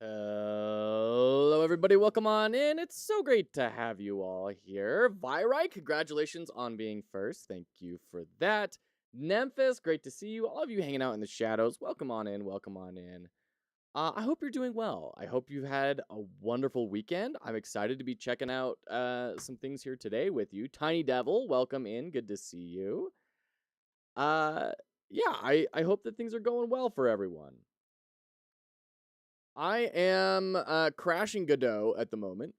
Hello, everybody. Welcome on in. It's so great to have you all here. Virai, congratulations on being first. Thank you for that. Nemphis, great to see you. All of you hanging out in the shadows, welcome on in. Welcome on in. I hope you're doing well. I hope you've had a wonderful weekend. I'm excited to be checking out some things here today with you. Tiny Devil, welcome in. Good to see you. Yeah, I hope that things are going well for everyone. I am crashing Godot at the moment.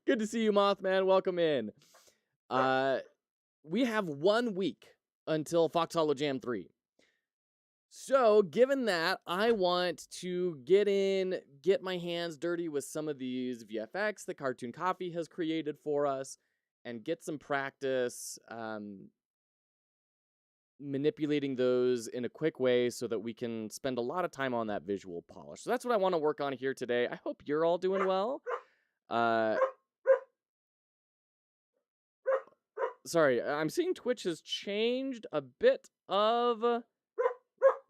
Good to see you, Mothman. Welcome in. We have 1 week until Fox Hollow Jam 3. So, given that, I want to get my hands dirty with some of these VFX that Cartoon Coffee has created for us, and get some practice manipulating those in a quick way so that we can spend a lot of time on that visual polish. So that's what I want to work on here today. I hope you're all doing well. Sorry, I'm seeing Twitch has changed a bit of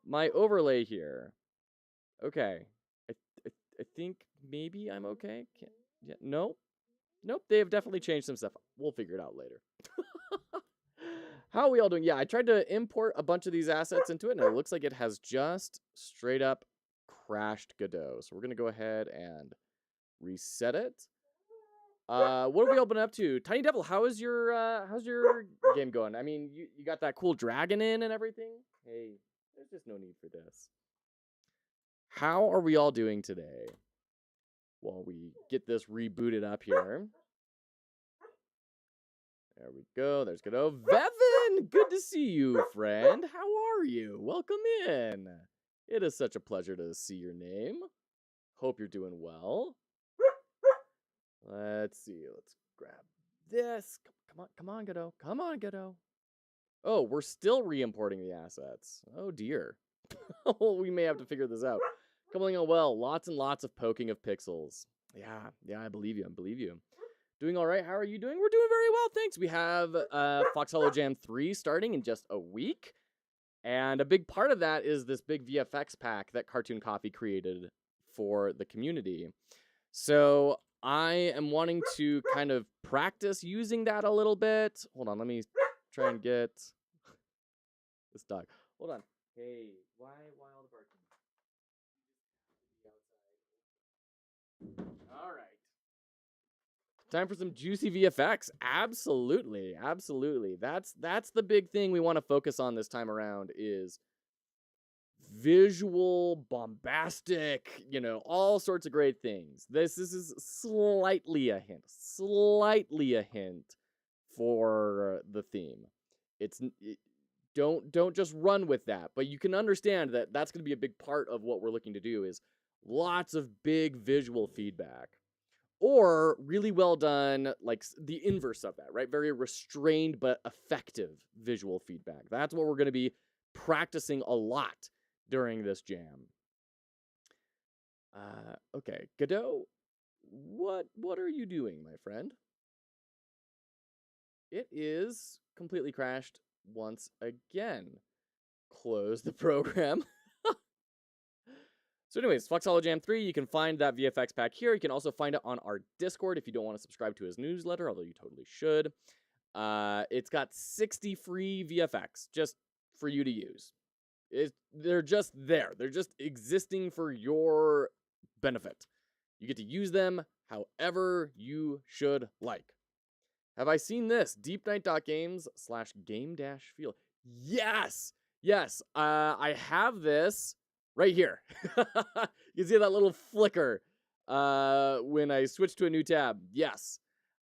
my overlay here. Okay. I think maybe I'm okay. Yeah, nope, they have definitely changed some stuff. We'll figure it out later. How are we all doing? Yeah, I tried to import a bunch of these assets into it, and it looks like it has just straight up crashed Godot. So we're going to go ahead and reset it. What have we all been up to? Tiny Devil, how's your game going? I mean, you got that cool dragon in and everything? Hey, there's just no need for this. How are we all doing today? While we get this rebooted up here. There we go. There's Godot. Vevin! Good to see you, friend. How are you? Welcome in. It is such a pleasure to see your name. Hope you're doing well. Let's see. Let's grab this. Come on, Godot. Come on, Godot. Oh, we're still re-importing the assets. Oh, dear. We may have to figure this out. Coming on well. Lots and lots of poking of pixels. Yeah, I believe you. Doing all right. How are you doing? We're doing very well, thanks. We have Fox Hollow Jam 3 starting in just a week. And a big part of that is this big VFX pack that Cartoon Coffee created for the community. So I am wanting to kind of practice using that a little bit. Hold on, let me try and get this dog. Hold on. Hey, why all the barking? All right. Time for some juicy VFX. Absolutely. That's the big thing we want to focus on this time around is visual, bombastic, all sorts of great things. This is slightly a hint for the theme. Don't just run with that, but you can understand that that's going to be a big part of what we're looking to do is lots of big visual feedback. Or really well done, like the inverse of that, right? Very restrained but effective visual feedback. That's what we're going to be practicing a lot during this jam. Okay, Godot, what are you doing, my friend? It is completely crashed once again. Close the program. So anyways, Fox Hollow Jam 3, you can find that VFX pack here. You can also find it on our Discord if you don't want to subscribe to his newsletter, although you totally should. It's got 60 free VFX just for you to use. They're just there. They're just existing for your benefit. You get to use them however you should like. Have I seen this? deepnight.games/game-feel. Yes! I have this right here. You can see that little flicker when I switch to a new tab. Yes.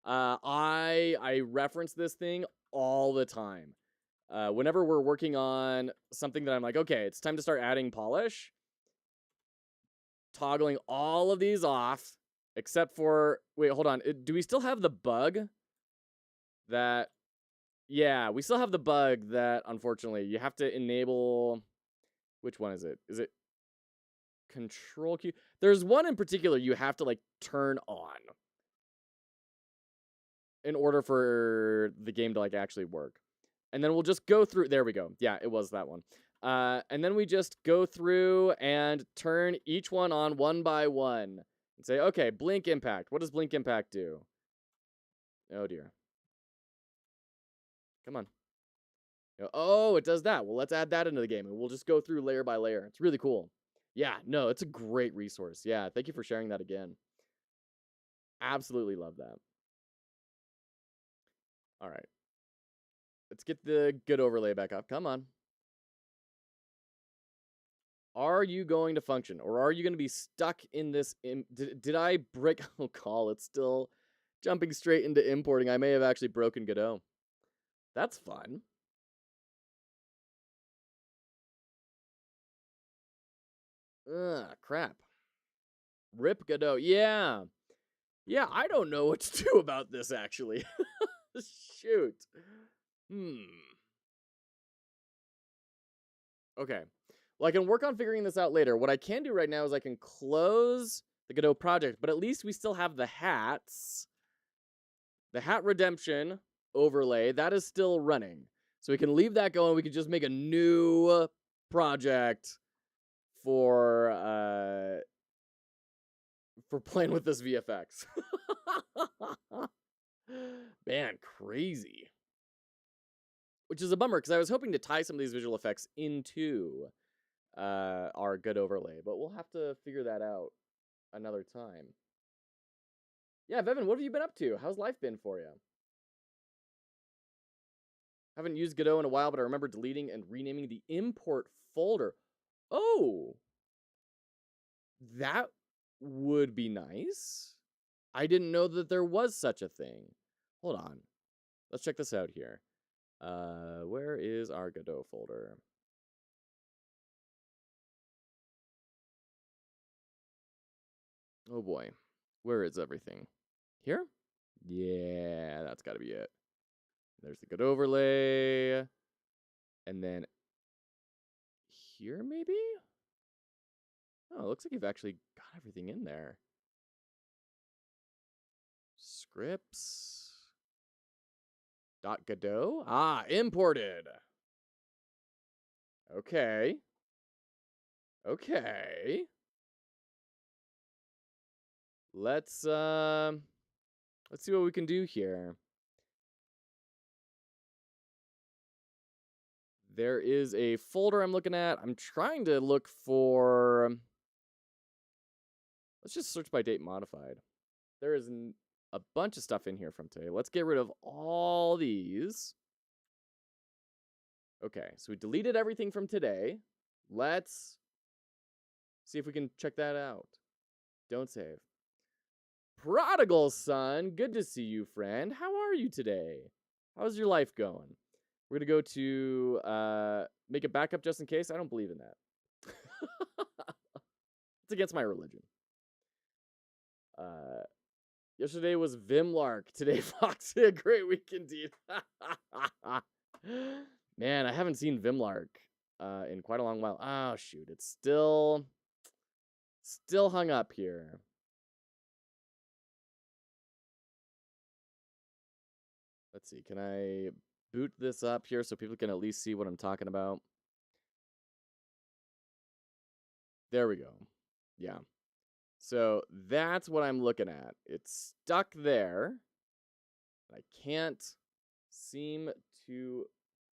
I reference this thing all the time. Whenever we're working on something that I'm like, okay, it's time to start adding polish. Toggling all of these off, except for... Wait, hold on. Do we still have the bug that... Yeah, we still have the bug that, unfortunately, you have to enable... Which one is it? Is it Control Q? There's one in particular you have to, turn on in order for the game to, actually work. And then we'll just go through... There we go. Yeah, it was that one. And then we just go through and turn each one by one. And say, okay, blink impact. What does blink impact do? Oh, dear. Come on. Oh, it does that. Well, let's add that into the game, and we'll just go through layer by layer. It's really cool. Yeah, no, it's a great resource. Yeah, thank you for sharing that again. Absolutely love that. All right. Let's get the good overlay back up. Come on. Are you going to function, or are you going to be stuck in this? Did I break? Oh, call. It's still jumping straight into importing. I may have actually broken Godot. That's fun. Ugh, crap. Rip Godot. Yeah. Yeah, I don't know what to do about this, actually. Shoot. Okay. Well, I can work on figuring this out later. What I can do right now is I can close the Godot project, but at least we still have the hats. The hat redemption overlay, that is still running. So we can leave that going. We can just make a new project for playing with this VFX. Man, crazy. Which is a bummer, because I was hoping to tie some of these visual effects into our good overlay, but we'll have to figure that out another time. Yeah, Bevan, what have you been up to? How's life been for you? Haven't used Godot in a while, but I remember deleting and renaming the import folder. Oh! That would be nice. I didn't know that there was such a thing. Hold on. Let's check this out here. Where is our Godot folder? Oh boy. Where is everything? Here? Yeah, that's gotta be it. There's the good overlay. And then here, maybe? Oh, it looks like you've actually got everything in there. Scripts. .godot? Ah, imported. Okay. Okay. Let's see what we can do here. There is a folder I'm looking at. I'm trying to look for... Let's just search by date modified. There is a bunch of stuff in here from today. Let's get rid of all these. Okay, so we deleted everything from today. Let's see if we can check that out. Don't save. Prodigal son, good to see you, friend. How are you today? How's your life going? We're going to go to make a backup just in case. I don't believe in that. It's against my religion. Yesterday was Vimlark. Today, Fox. A great week indeed. Man, I haven't seen Vimlark in quite a long while. Oh, shoot. It's still hung up here. Let's see. Can I boot this up here so people can at least see what I'm talking about? There we go. Yeah. So that's what I'm looking at. It's stuck there. I can't seem to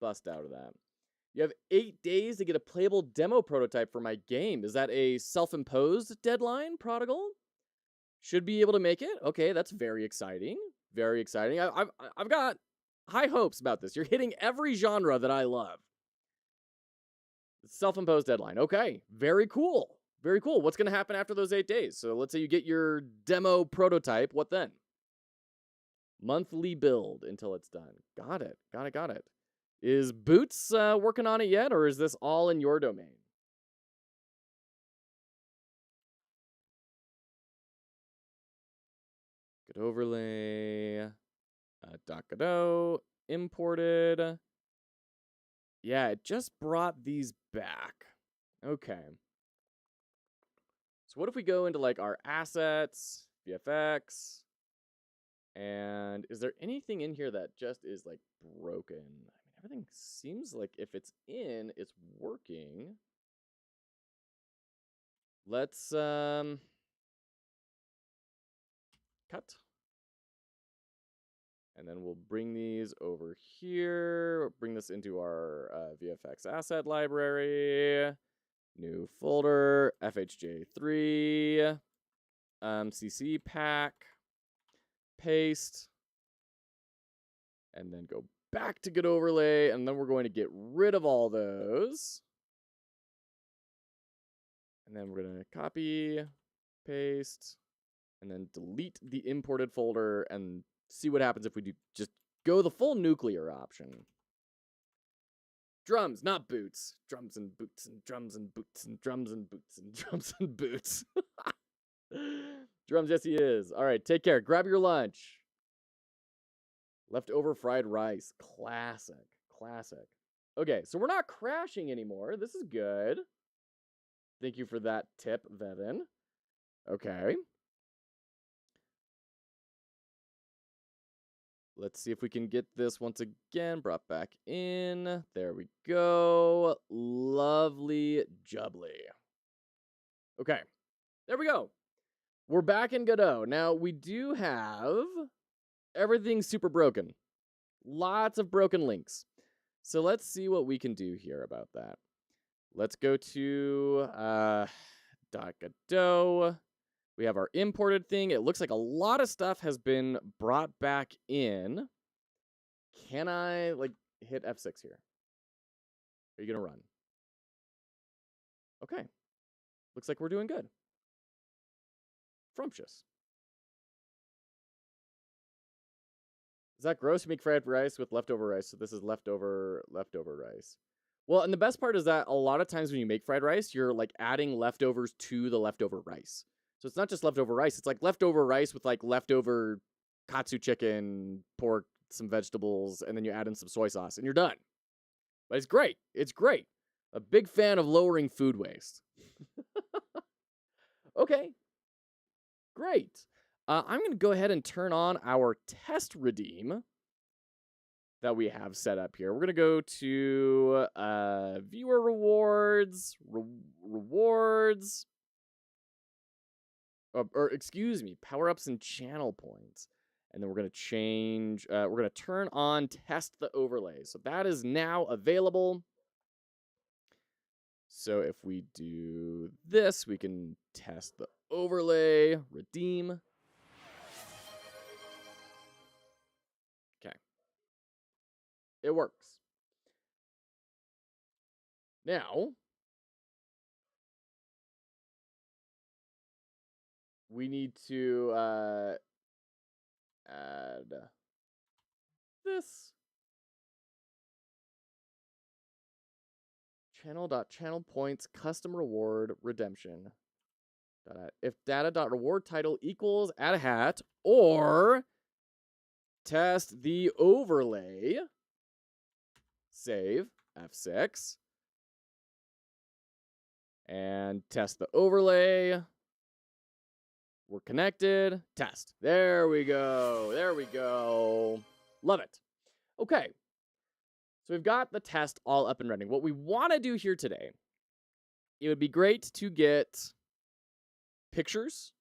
bust out of that. You have 8 days to get a playable demo prototype for my game. Is that a self-imposed deadline, Prodigal? Should be able to make it. Okay, that's very exciting. Very exciting. I've got high hopes about this. You're hitting every genre that I love. Self-imposed deadline. Okay, very cool. Very cool. What's going to happen after those 8 days? So let's say you get your demo prototype. What then? Monthly build until it's done. Got it. Got it. Is Boots working on it yet, or is this all in your domain? Good overlay. Godot imported. Yeah, it just brought these back. Okay. So what if we go into like our assets, VFX, and is there anything in here that just is like broken? I mean, everything seems like if it's in, it's working. Let's cut. And then we'll bring these over here. Bring this into our VFX asset library. New folder, FHJ3, CC pack, paste, and then go back to Godot overlay, and then we're going to get rid of all those. And then we're going to copy, paste, and then delete the imported folder and see what happens if we do just go the full nuclear option. Drums, not boots. Drums and boots and drums and boots and drums and boots and drums and boots. Drums, yes he is. All right, take care. Grab your lunch. Leftover fried rice. Classic. Classic. Okay, so we're not crashing anymore. This is good. Thank you for that tip, Vevin. Okay. Let's see if we can get this once again brought back in. There we go. Lovely jubbly. Okay. There we go. We're back in Godot. Now, we do have everything super broken. Lots of broken links. So let's see what we can do here about that. Let's go to .godot. We have our imported thing. It looks like a lot of stuff has been brought back in. Can I, like, hit F6 here? Are you going to run? Okay. Looks like we're doing good. Frumptious. Is that gross? You make fried rice with leftover rice. So this is leftover rice. Well, and the best part is that a lot of times when you make fried rice, you're like adding leftovers to the leftover rice. So it's not just leftover rice. It's like leftover rice with like leftover katsu chicken, pork, some vegetables, and then you add in some soy sauce, and you're done. But it's great. It's great. A big fan of lowering food waste. Okay. Great. I'm going to go ahead and turn on our test redeem that we have set up here. We're going to go to viewer rewards, rewards, or excuse me, power-ups and channel points. And then we're going to change, we're going to turn on test the overlay. So that is now available. So if we do this, we can test the overlay, redeem. Okay. It works. Now, we need to add this. Channel points custom reward redemption. If data.reward title equals add a hat or test the overlay, save F6 and test the overlay. We're connected. Test. There we go. There we go. Love it. Okay. So we've got the test all up and running. What we want to do here today, it would be great to get pictures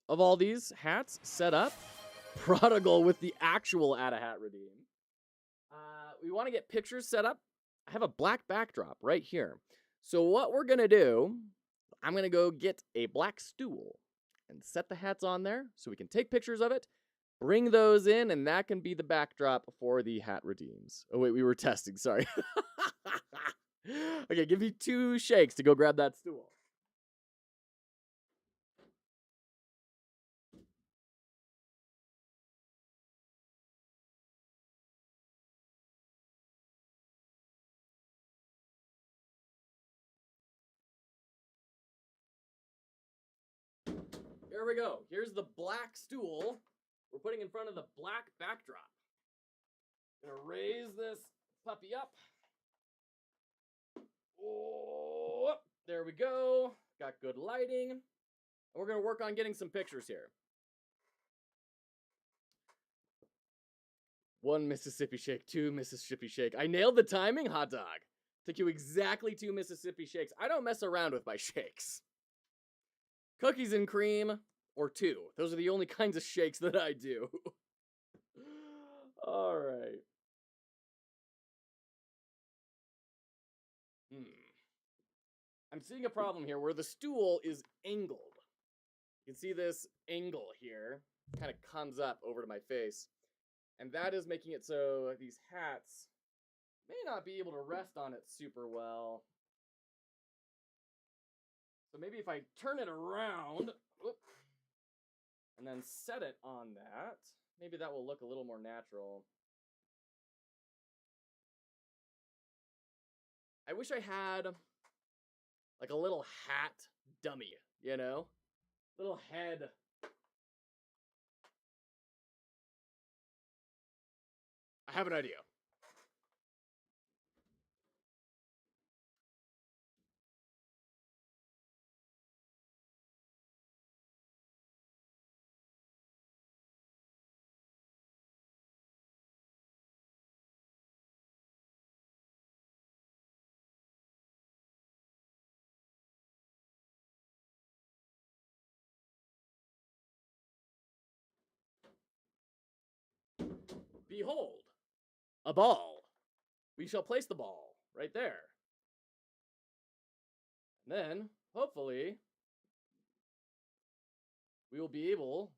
of all these hats set up. Prodigal with the actual add a hat redeem. We want to get pictures set up. I have a black backdrop right here. So what we're going to do, I'm going to go get a black stool and set the hats on there so we can take pictures of it, bring those in, and that can be the backdrop for the hat redeems. Oh, wait, we were testing. Sorry. Okay, give me 2 shakes to go grab that stool. Here we go. Here's the black stool we're putting in front of the black backdrop. Gonna raise this puppy up. Oh, there we go. Got good lighting. And we're gonna work on getting some pictures here. 1 Mississippi shake, 2 Mississippi shake. I nailed the timing, hot dog. Took you exactly 2 Mississippi shakes. I don't mess around with my shakes. Cookies and cream, or 2. Those are the only kinds of shakes that I do. All right. I'm seeing a problem here where the stool is angled. You can see this angle here kind of comes up over to my face. And that is making it so these hats may not be able to rest on it super well. So maybe if I turn it around, and then set it on that, maybe that will look a little more natural. I wish I had like a little hat dummy, you know? Little head. I have an idea. Behold, a ball. We shall place the ball right there. And then, hopefully, we will be able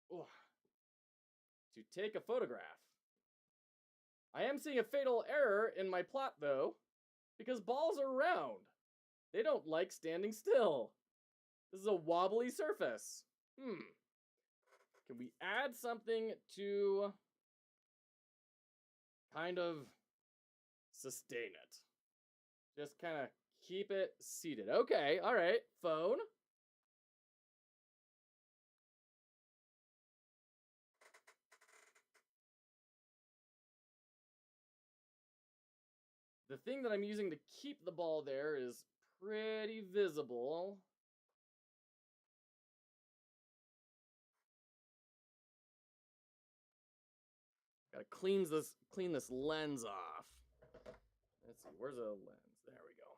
to take a photograph. I am seeing a fatal error in my plot, though, because balls are round. They don't like standing still. This is a wobbly surface. Can we add something to kind of sustain it? Just kind of keep it seated. Okay, all right. Phone. The thing that I'm using to keep the ball there is pretty visible. Gotta clean this lens off. Let's see, where's a lens? There we go.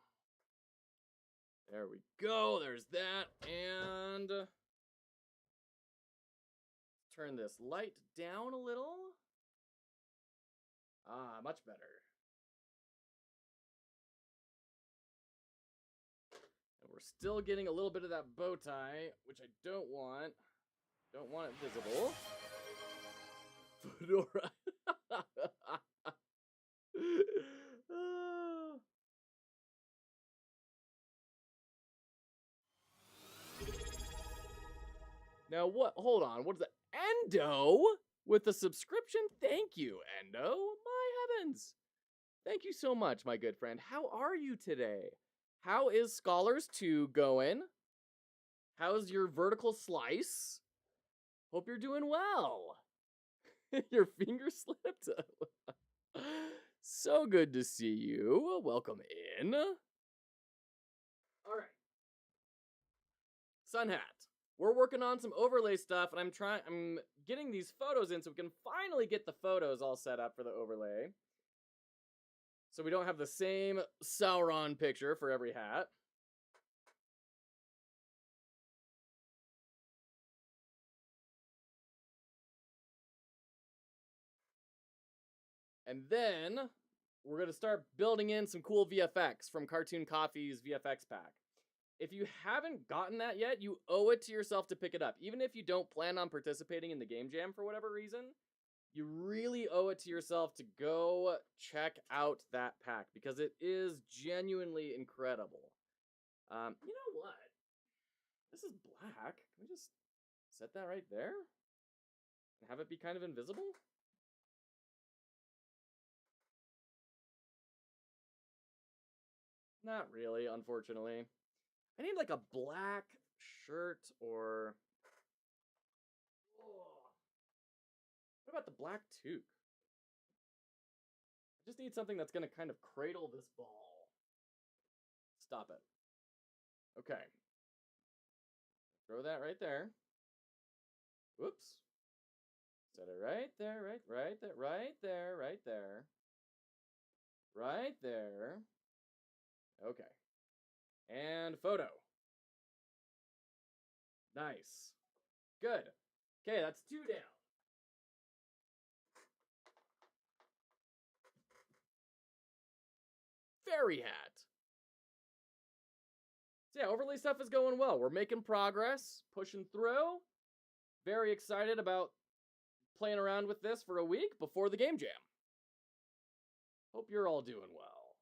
There we go, there's that, and turn this light down a little. Ah, much better. And we're still getting a little bit of that bow tie, which I don't want. Don't want it visible. Fedora. Now what? Hold on. What is that? Endo with the subscription? Thank you, Endo. My heavens. Thank you so much, my good friend. How are you today? How is Scholars 2 going? How's your vertical slice? Hope you're doing well. Your finger slipped. So good to see you. Welcome in. All right. Sun hat. We're working on some overlay stuff, and I'm getting these photos in so we can finally get the photos all set up for the overlay. So we don't have the same Sauron picture for every hat. And then we're going to start building in some cool VFX from Cartoon Coffee's VFX pack. If you haven't gotten that yet, you owe it to yourself to pick it up. Even if you don't plan on participating in the game jam for whatever reason, you really owe it to yourself to go check out that pack because it is genuinely incredible. You know what? This is black. Can we just set that right there and have it be kind of invisible? Not really, unfortunately. I need like a black shirt or... What about the black toque? I just need something that's going to kind of cradle this ball. Stop it. Okay. Throw that right there. Whoops. Set it right there, right there, right there, right there. Right there. Okay. And photo. Nice. Good. Okay, that's 2 down. Fairy hat. So yeah, overlay stuff is going well. We're making progress, pushing through. Very excited about playing around with this for a week before the game jam. Hope you're all doing well.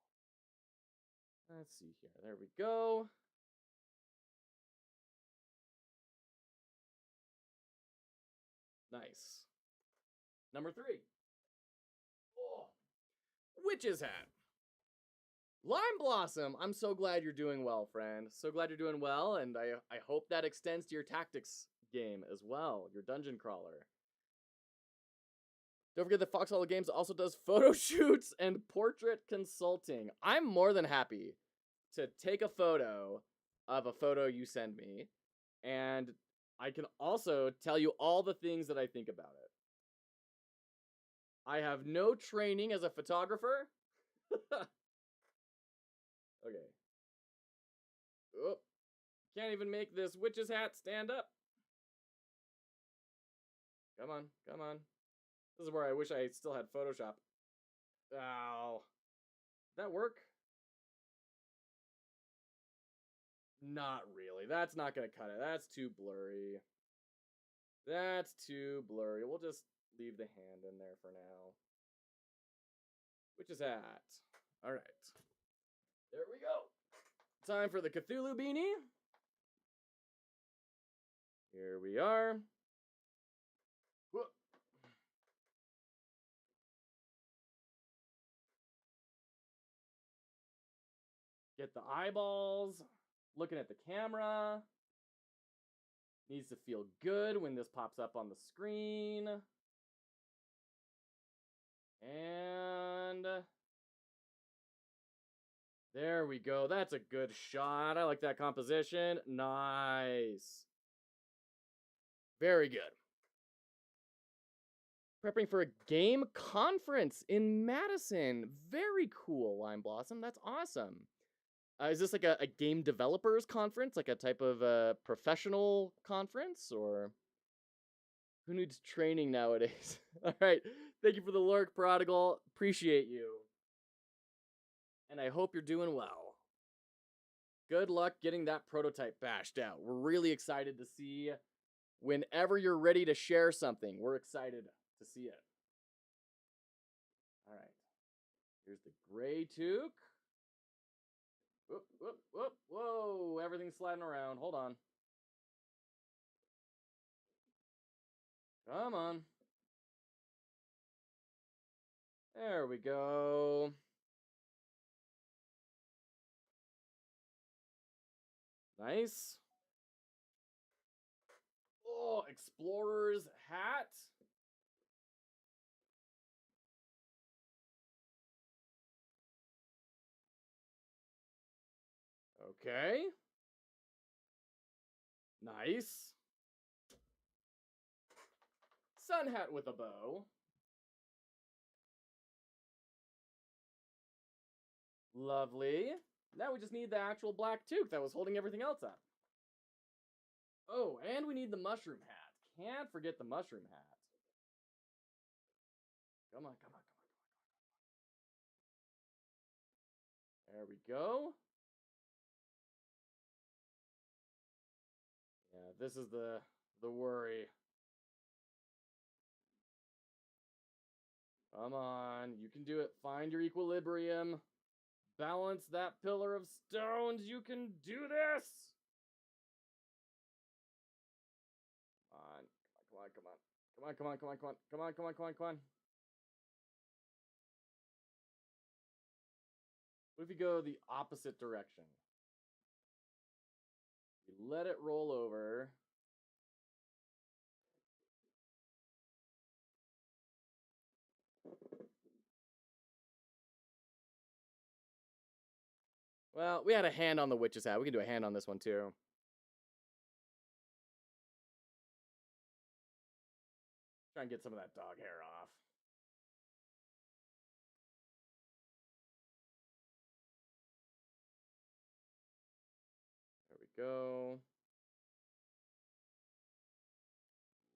Let's see here. There we go. Nice. Number 3. Oh, witch's hat. Lime Blossom, I'm so glad you're doing well, friend. So glad you're doing well, and I hope that extends to your tactics game as well, your dungeon crawler. Don't forget that Fox Hollow Games also does photo shoots and portrait consulting. I'm more than happy to take a photo of a photo you send me, and I can also tell you all the things that I think about it. I have no training as a photographer. Okay. Oh, can't even make this witch's hat stand up. Come on, come on. This is where I wish I still had Photoshop. Ow. Did that work? Not really. That's not gonna cut it. That's too blurry. That's too blurry. We'll just leave the hand in there for now. Witch's hat. All right. There we go. Time for the Cthulhu beanie. Here we are. Whoop. Get the eyeballs. Looking at the camera. Needs to feel good when this pops up on the screen. And there we go. That's a good shot. I like that composition. Nice. Very good. Prepping for a game conference in Madison. Very cool, Lime Blossom. That's awesome. Is this like a game developers conference? Like a type of professional conference? Or who needs training nowadays? All right. Thank you for the lurk, Prodigal. Appreciate you. And I hope you're doing well. Good luck getting that prototype bashed out. We're really excited to see whenever you're ready to share something. We're excited to see it. All right. Here's the gray toque. Whoop, whoop, whoop, whoa. Everything's sliding around. Hold on. Come on. There we go. Nice. Oh, explorer's hat. Okay. Nice. Sun hat with a bow. Lovely. Now we just need the actual black toque that was holding everything else up. Oh, and we need the mushroom hat. Can't forget the mushroom hat. Come on, come on, come on, come on. There we go. Yeah, this is the worry. Come on, you can do it. Find your equilibrium. Balance that pillar of stones. You can do this. Come on, come on, come on. Come on, come on, come on, come on. Come on, come on, come on, come on. What if you go the opposite direction? You let it roll over. Well, we had a hand on the witch's hat. We can do a hand on this one too. Try and get some of that dog hair off. There we go.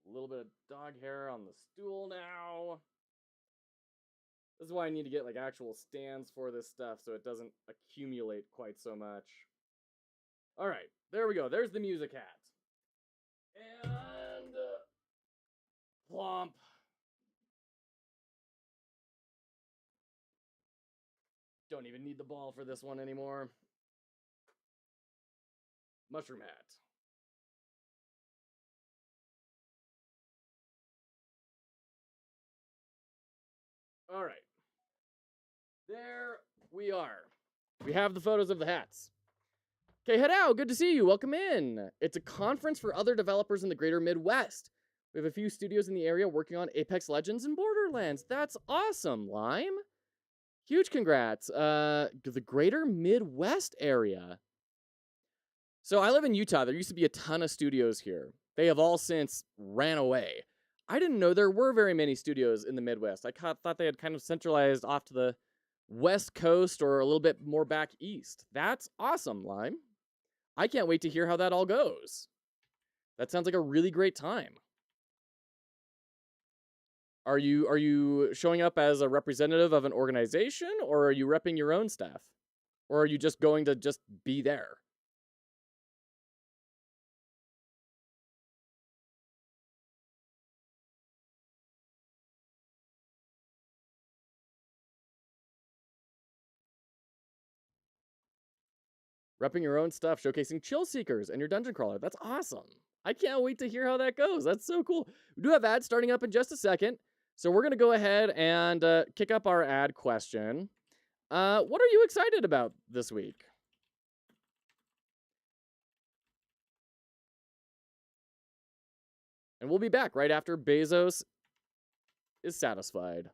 A little bit of dog hair on the stool now. This is why I need to get like actual stands for this stuff so it doesn't accumulate quite so much. All right, there we go. There's the music hat. And plomp. Don't even need the ball for this one anymore. Mushroom hat. All right. There we are. We have the photos of the hats. Okay, Hadao, good to see you. Welcome in. It's a conference for other developers in the greater Midwest. We have a few studios in the area working on Apex Legends and Borderlands. That's awesome, Lime. Huge congrats. The greater Midwest area. So I live in Utah. There used to be a ton of studios here. They have all since ran away. I didn't know there were very many studios in the Midwest. I thought they had kind of centralized off to the West Coast or a little bit more back east. That's awesome, Lime. I can't wait to hear how that all goes. That sounds like a really great time. Are you showing up as a representative of an organization, or are you repping your own staff? Or are you just going to just be there? Repping your own stuff, showcasing Chill Seekers and your Dungeon Crawler. That's awesome. I can't wait to hear how that goes. That's so cool. We do have ads starting up in just a second. So we're going to go ahead and kick up our ad question. What are you excited about this week? And we'll be back right after Bezos is satisfied.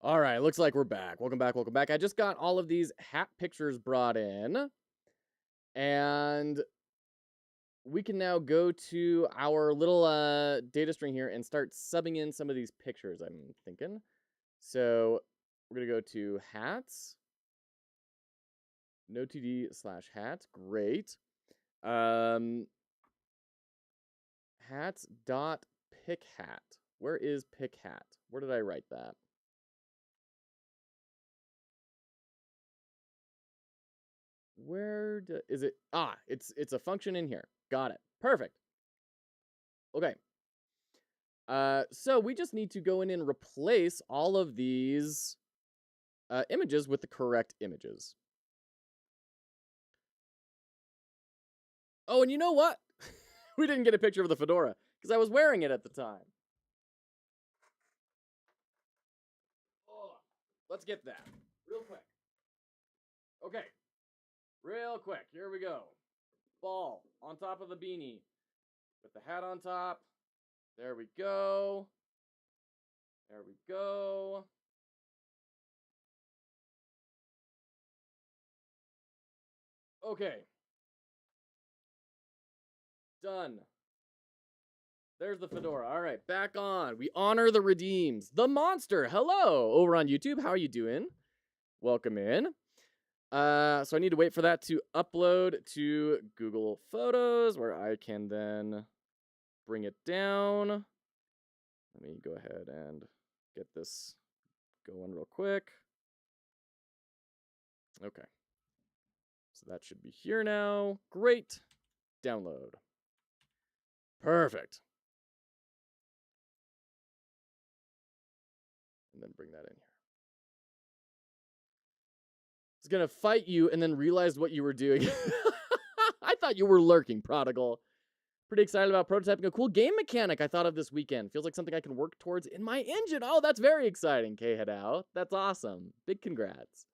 All right, looks like we're back. Welcome back, welcome back. I just got all of these hat pictures brought in. And we can now go to our little data string here and start subbing in some of these pictures, I'm thinking. So we're going to go to hats. NoTD/hats. Great. Hats dot pick hat. Where is pick hat? Where did I write that? Where is it? Ah, it's a function in here. Got it. Perfect. Okay. So we just need to go in and replace all of these images with the correct images. Oh, and you know what? We didn't get a picture of the fedora because I was wearing it at the time. Oh, let's get that real quick. Okay, real quick. Here we go. Ball on top of the beanie with the hat on top. There we go. There we go. Okay. Done. There's the fedora. All right, back on. We honor the redeems. The monster. Hello, over on YouTube. How are you doing? Welcome in. So I need to wait for that to upload to Google Photos, where I can then bring it down. Let me go ahead and get this going real quick. Okay. So that should be here now. Great. Download. Perfect. And then bring that in here. I was gonna fight you and then realized what you were doing. I thought you were lurking, Prodigal. Pretty excited about prototyping a cool game mechanic I thought of this weekend. Feels like something I can work towards in my engine. Oh, that's very exciting, K-Head-Out. That's awesome. Big congrats.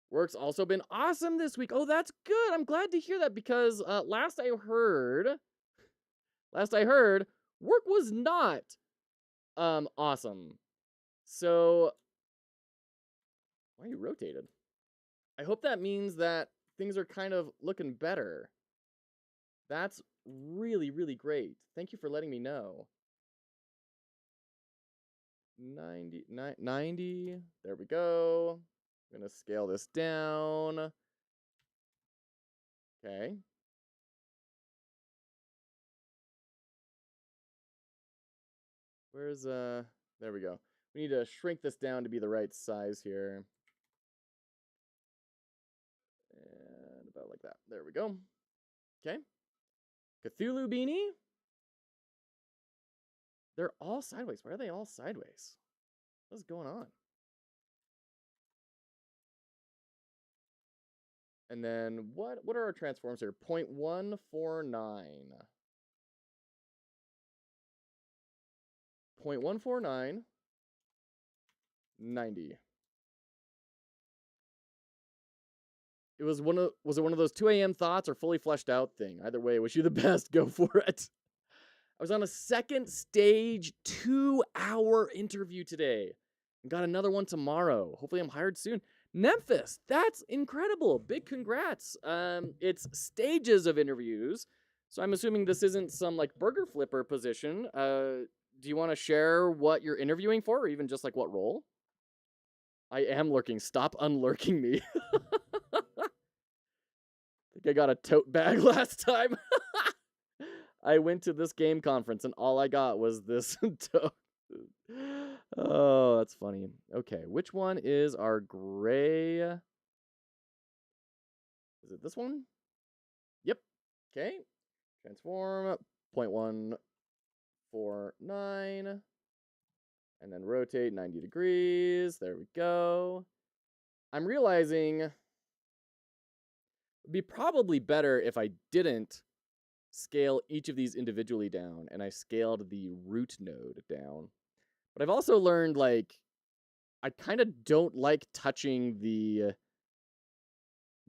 Work's also been awesome this week. Oh, that's good. I'm glad to hear that because last I heard, work was not awesome. So, why are you rotated? I hope that means that things are kind of looking better. That's really, really great. Thank you for letting me know. 90. There we go. I'm going to scale this down. Okay. Where's, there we go. We need to shrink this down to be the right size here. And about like that. There we go. Okay. Cthulhu beanie. They're all sideways. Why are they all sideways? What's going on? And then what are our transforms here? 0.149. 0.149. 90. Was it one of those 2 a.m. thoughts or fully fleshed out thing? Either way, wish you the best. Go for it. I was on a second stage 2-hour interview today. And got another one tomorrow. Hopefully I'm hired soon. Memphis, that's incredible. Big congrats. It's stages of interviews. So I'm assuming this isn't some like burger flipper position. Do you want to share what you're interviewing for or even just like what role? I am lurking. Stop unlurking me. I think I got a tote bag last time. I went to this game conference and all I got was this tote. Oh, that's funny. Okay, which one is our gray? Is it this one? Yep. Okay. Transform 0.149. And then rotate 90 degrees. There we go. I'm realizing it'd be probably better if I didn't scale each of these individually down and I scaled the root node down. But I've also learned, like, I kind of don't like touching the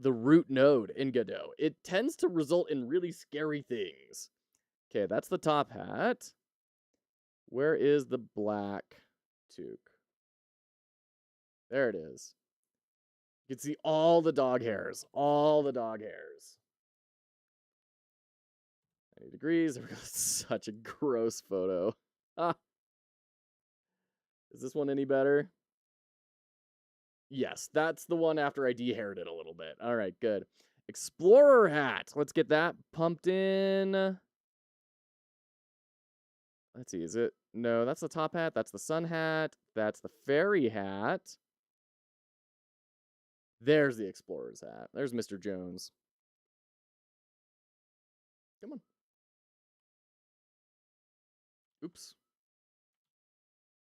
root node in Godot. It tends to result in really scary things. Okay, that's the top hat. Where is the black toque? There it is. You can see all the dog hairs. All the dog hairs. 90 degrees. There we go. Such a gross photo. Ah. Is this one any better? Yes, that's the one after I de-haired it a little bit. All right, good. Explorer hat. Let's get that pumped in. Let's see, is it? No, that's the top hat. That's the sun hat. That's the fairy hat. There's the explorer's hat. There's Mr. Jones. Come on. Oops.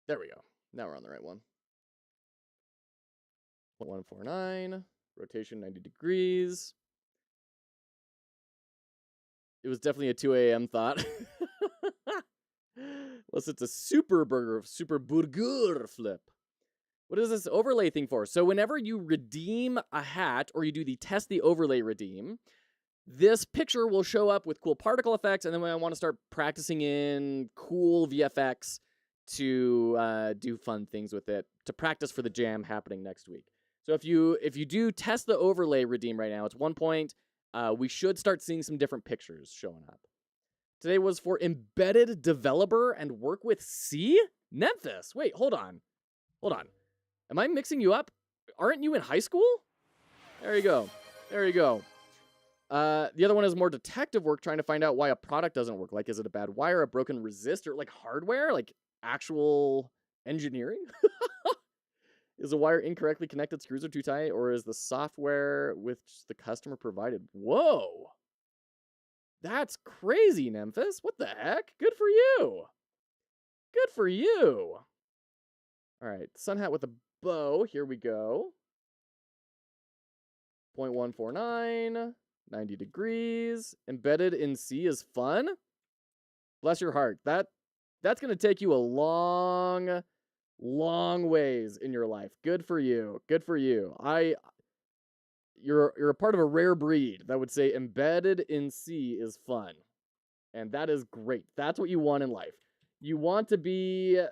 There we go. Now we're on the right one. 149. Rotation 90 degrees. It was definitely a 2 a.m. thought. Unless it's a super burger flip. What is this overlay thing for? So whenever you redeem a hat or you do the test the overlay redeem, this picture will show up with cool particle effects, and then when I want to start practicing in cool VFX to do fun things with it, to practice for the jam happening next week. So if you do test the overlay redeem right now, it's 1 point. We should start seeing some different pictures showing up. Today was for embedded developer and work with C? Memphis. Wait, hold on. Am I mixing you up? Aren't you in high school? There you go. The other one is more detective work, trying to find out why a product doesn't work. Like, is it a bad wire, a broken resistor, like hardware, like actual engineering? Is a wire incorrectly connected, screws are too tight, or is the software which the customer provided? Whoa. That's crazy, Memphis. What the heck? Good for you. All right, sun hat with a bow. Here we go. 0.149, 90 degrees. Embedded in C is fun. Bless your heart. That's going to take you a long ways in your life. Good for you. You're a part of a rare breed that would say embedded in C is fun. And that is great. That's what you want in life. You want to be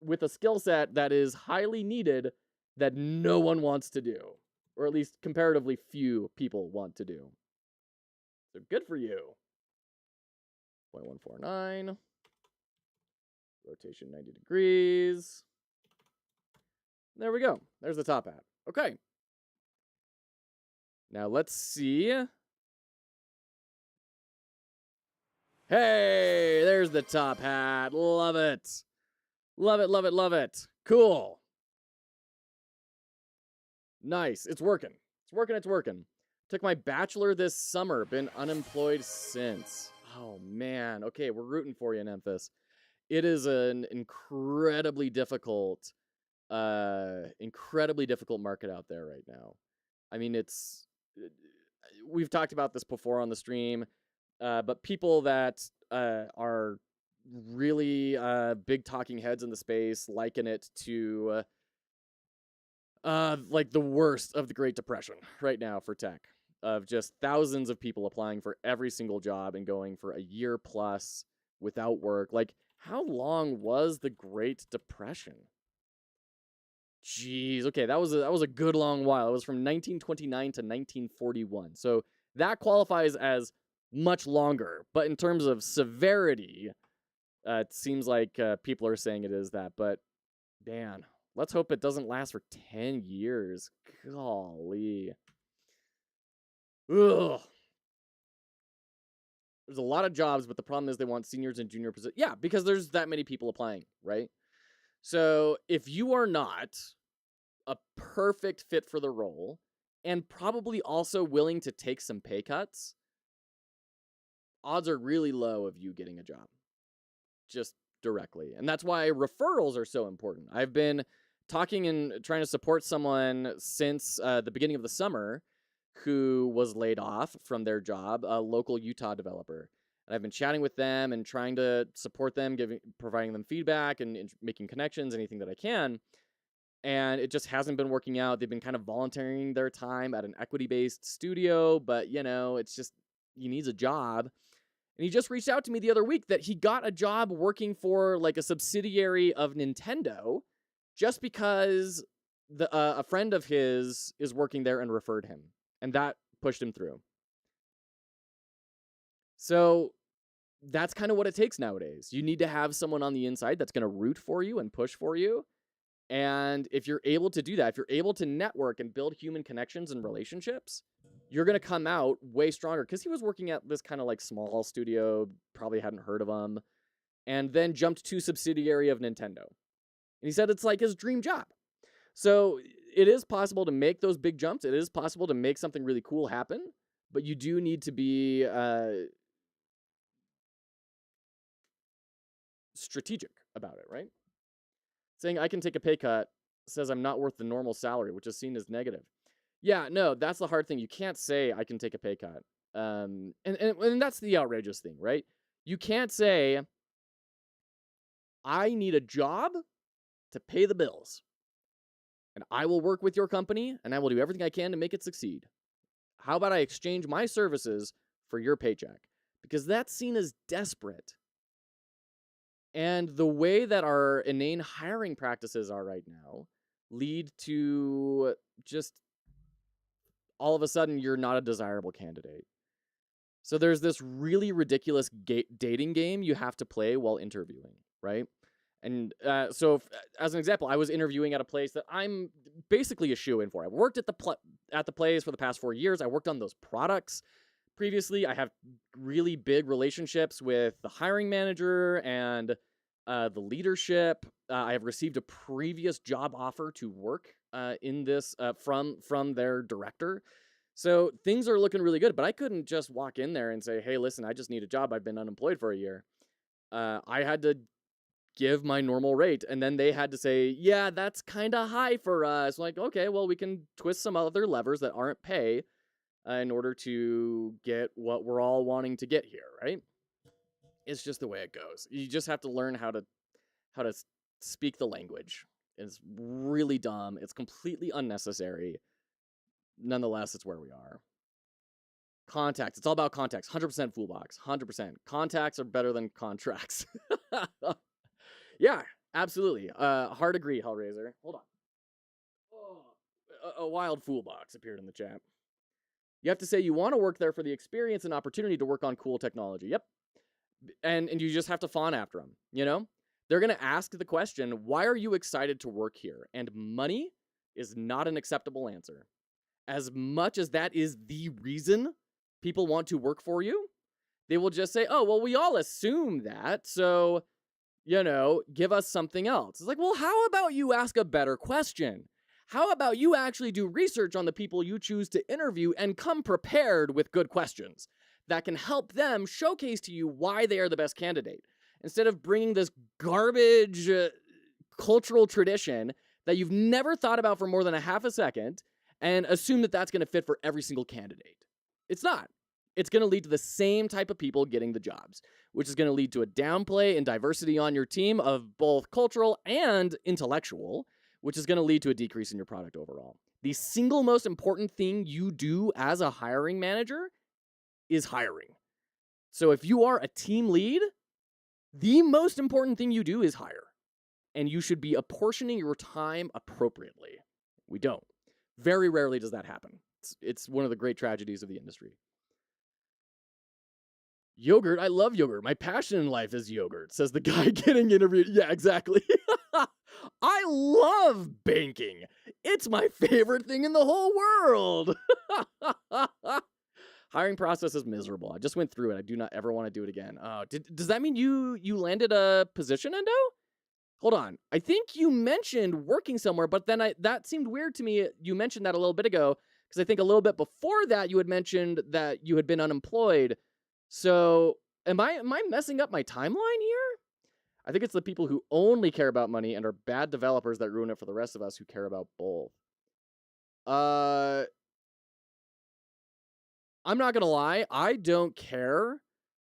with a skill set that is highly needed that no one wants to do, or at least comparatively few people want to do. So good for you. 0.149. Rotation 90 degrees. There we go. There's the top hat. Okay. Now let's see. Hey, there's the top hat. Love it. Cool. Nice. It's working. Took my bachelor this summer. Been unemployed since. Oh, man. Okay, we're rooting for you, Memphis. It is an incredibly difficult market out there right now. I mean, we've talked about this before on the stream, but people that are really big talking heads in the space liken it to like the worst of the Great Depression right now for tech, of just thousands of people applying for every single job and going for a year plus without work. Like, how long was the Great Depression? Jeez, okay, that was a good long while. It was from 1929 to 1941. So that qualifies as much longer. But in terms of severity, it seems like people are saying it is that. But man, let's hope it doesn't last for 10 years. Golly. Ugh. There's a lot of jobs, but the problem is they want seniors and junior positions. Yeah, because there's that many people applying, right? So if you are not a perfect fit for the role and probably also willing to take some pay cuts, odds are really low of you getting a job just directly. And that's why referrals are so important. I've been talking and trying to support someone since the beginning of the summer who was laid off from their job, a local Utah developer. And I've been chatting with them and trying to support them, providing them feedback and making connections, anything that I can. And it just hasn't been working out. They've been kind of volunteering their time at an equity-based studio, but, it's just, he needs a job. And he just reached out to me the other week that he got a job working for, like, a subsidiary of Nintendo just because a friend of his is working there and referred him. And that pushed him through. So that's kind of what it takes nowadays. You need to have someone on the inside that's going to root for you and push for you. And if you're able to do that, if you're able to network and build human connections and relationships, you're going to come out way stronger. Because he was working at this kind of like small studio, probably hadn't heard of him. and then jumped to subsidiary of Nintendo. And he said it's like his dream job. So it is possible to make those big jumps. It is possible to make something really cool happen, but you do need to be strategic about it, right? Saying I can take a pay cut says I'm not worth the normal salary, which is seen as negative. Yeah, no, that's the hard thing. You can't say I can take a pay cut. And that's the outrageous thing, right? You can't say I need a job to pay the bills, and I will work with your company, and I will do everything I can to make it succeed. How about I exchange my services for your paycheck? Because that's seen as desperate. And the way that our inane hiring practices are right now lead to just all of a sudden you're not a desirable candidate. So there's this really ridiculous dating game you have to play while interviewing, right? And so as an example, I was interviewing at a place that I'm basically a shoo-in for. I've worked at the place for the past 4 years. I worked on those products previously. I have really big relationships with the hiring manager and the leadership. I have received a previous job offer to work in this from their director. So things are looking really good, but I couldn't just walk in there and say, hey, listen, I just need a job. I've been unemployed for a year. I had to give my normal rate, and then they had to say, yeah, that's kind of high for us. Like, okay, well, we can twist some other levers that aren't pay in order to get what we're all wanting to get here, right? It's just the way it goes. You just have to learn how to speak the language. It's really dumb. It's completely unnecessary. Nonetheless, it's where we are. Contacts. It's all about contacts. 100% Foolbox. 100%. Contacts are better than contracts. Yeah, absolutely. Hard agree, Hellraiser. Hold on. Oh, a wild Foolbox appeared in the chat. You have to say you want to work there for the experience and opportunity to work on cool technology. Yep. And you just have to fawn after them, you know? They're going to ask the question, why are you excited to work here? And money is not an acceptable answer. As much as that is the reason people want to work for you, they will just say, oh, well, we all assume that, so, you know, give us something else. It's like, well, how about you ask a better question? How about you actually do research on the people you choose to interview and come prepared with good questions that can help them showcase to you why they are the best candidate, instead of bringing this garbage cultural tradition that you've never thought about for more than a half a second and assume that that's going to fit for every single candidate. It's not. It's going to lead to the same type of people getting the jobs, which is going to lead to a downplay in diversity on your team of both cultural and intellectual, which is going to lead to a decrease in your product overall. The single most important thing you do as a hiring manager is hiring. So if you are a team lead, the most important thing you do is hire. And you should be apportioning your time appropriately. We don't. Very rarely does that happen. It's one of the great tragedies of the industry. Yogurt, I love yogurt. My passion in life is yogurt, says the guy getting interviewed. Yeah, exactly. I love banking. It's my favorite thing in the whole world. Hiring process is miserable. I just went through it. I do not ever want to do it again. Does that mean you landed a position, Endo? Hold on. I think you mentioned working somewhere, but then that seemed weird to me. You mentioned that a little bit ago, because I think a little bit before that you had mentioned that you had been unemployed. So am I messing up my timeline here? I think it's the people who only care about money and are bad developers that ruin it for the rest of us who care about both. I'm not going to lie. I don't care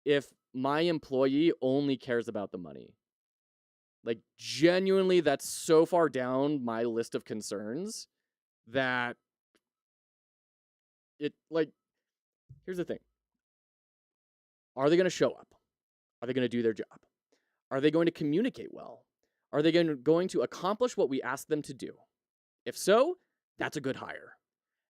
if my employee only cares about the money. Like, genuinely, that's so far down my list of concerns that it, like, here's the thing. Are they going to show up? Are they going to do their job? Are they going to communicate well? Are they going to accomplish what we ask them to do? If so, that's a good hire.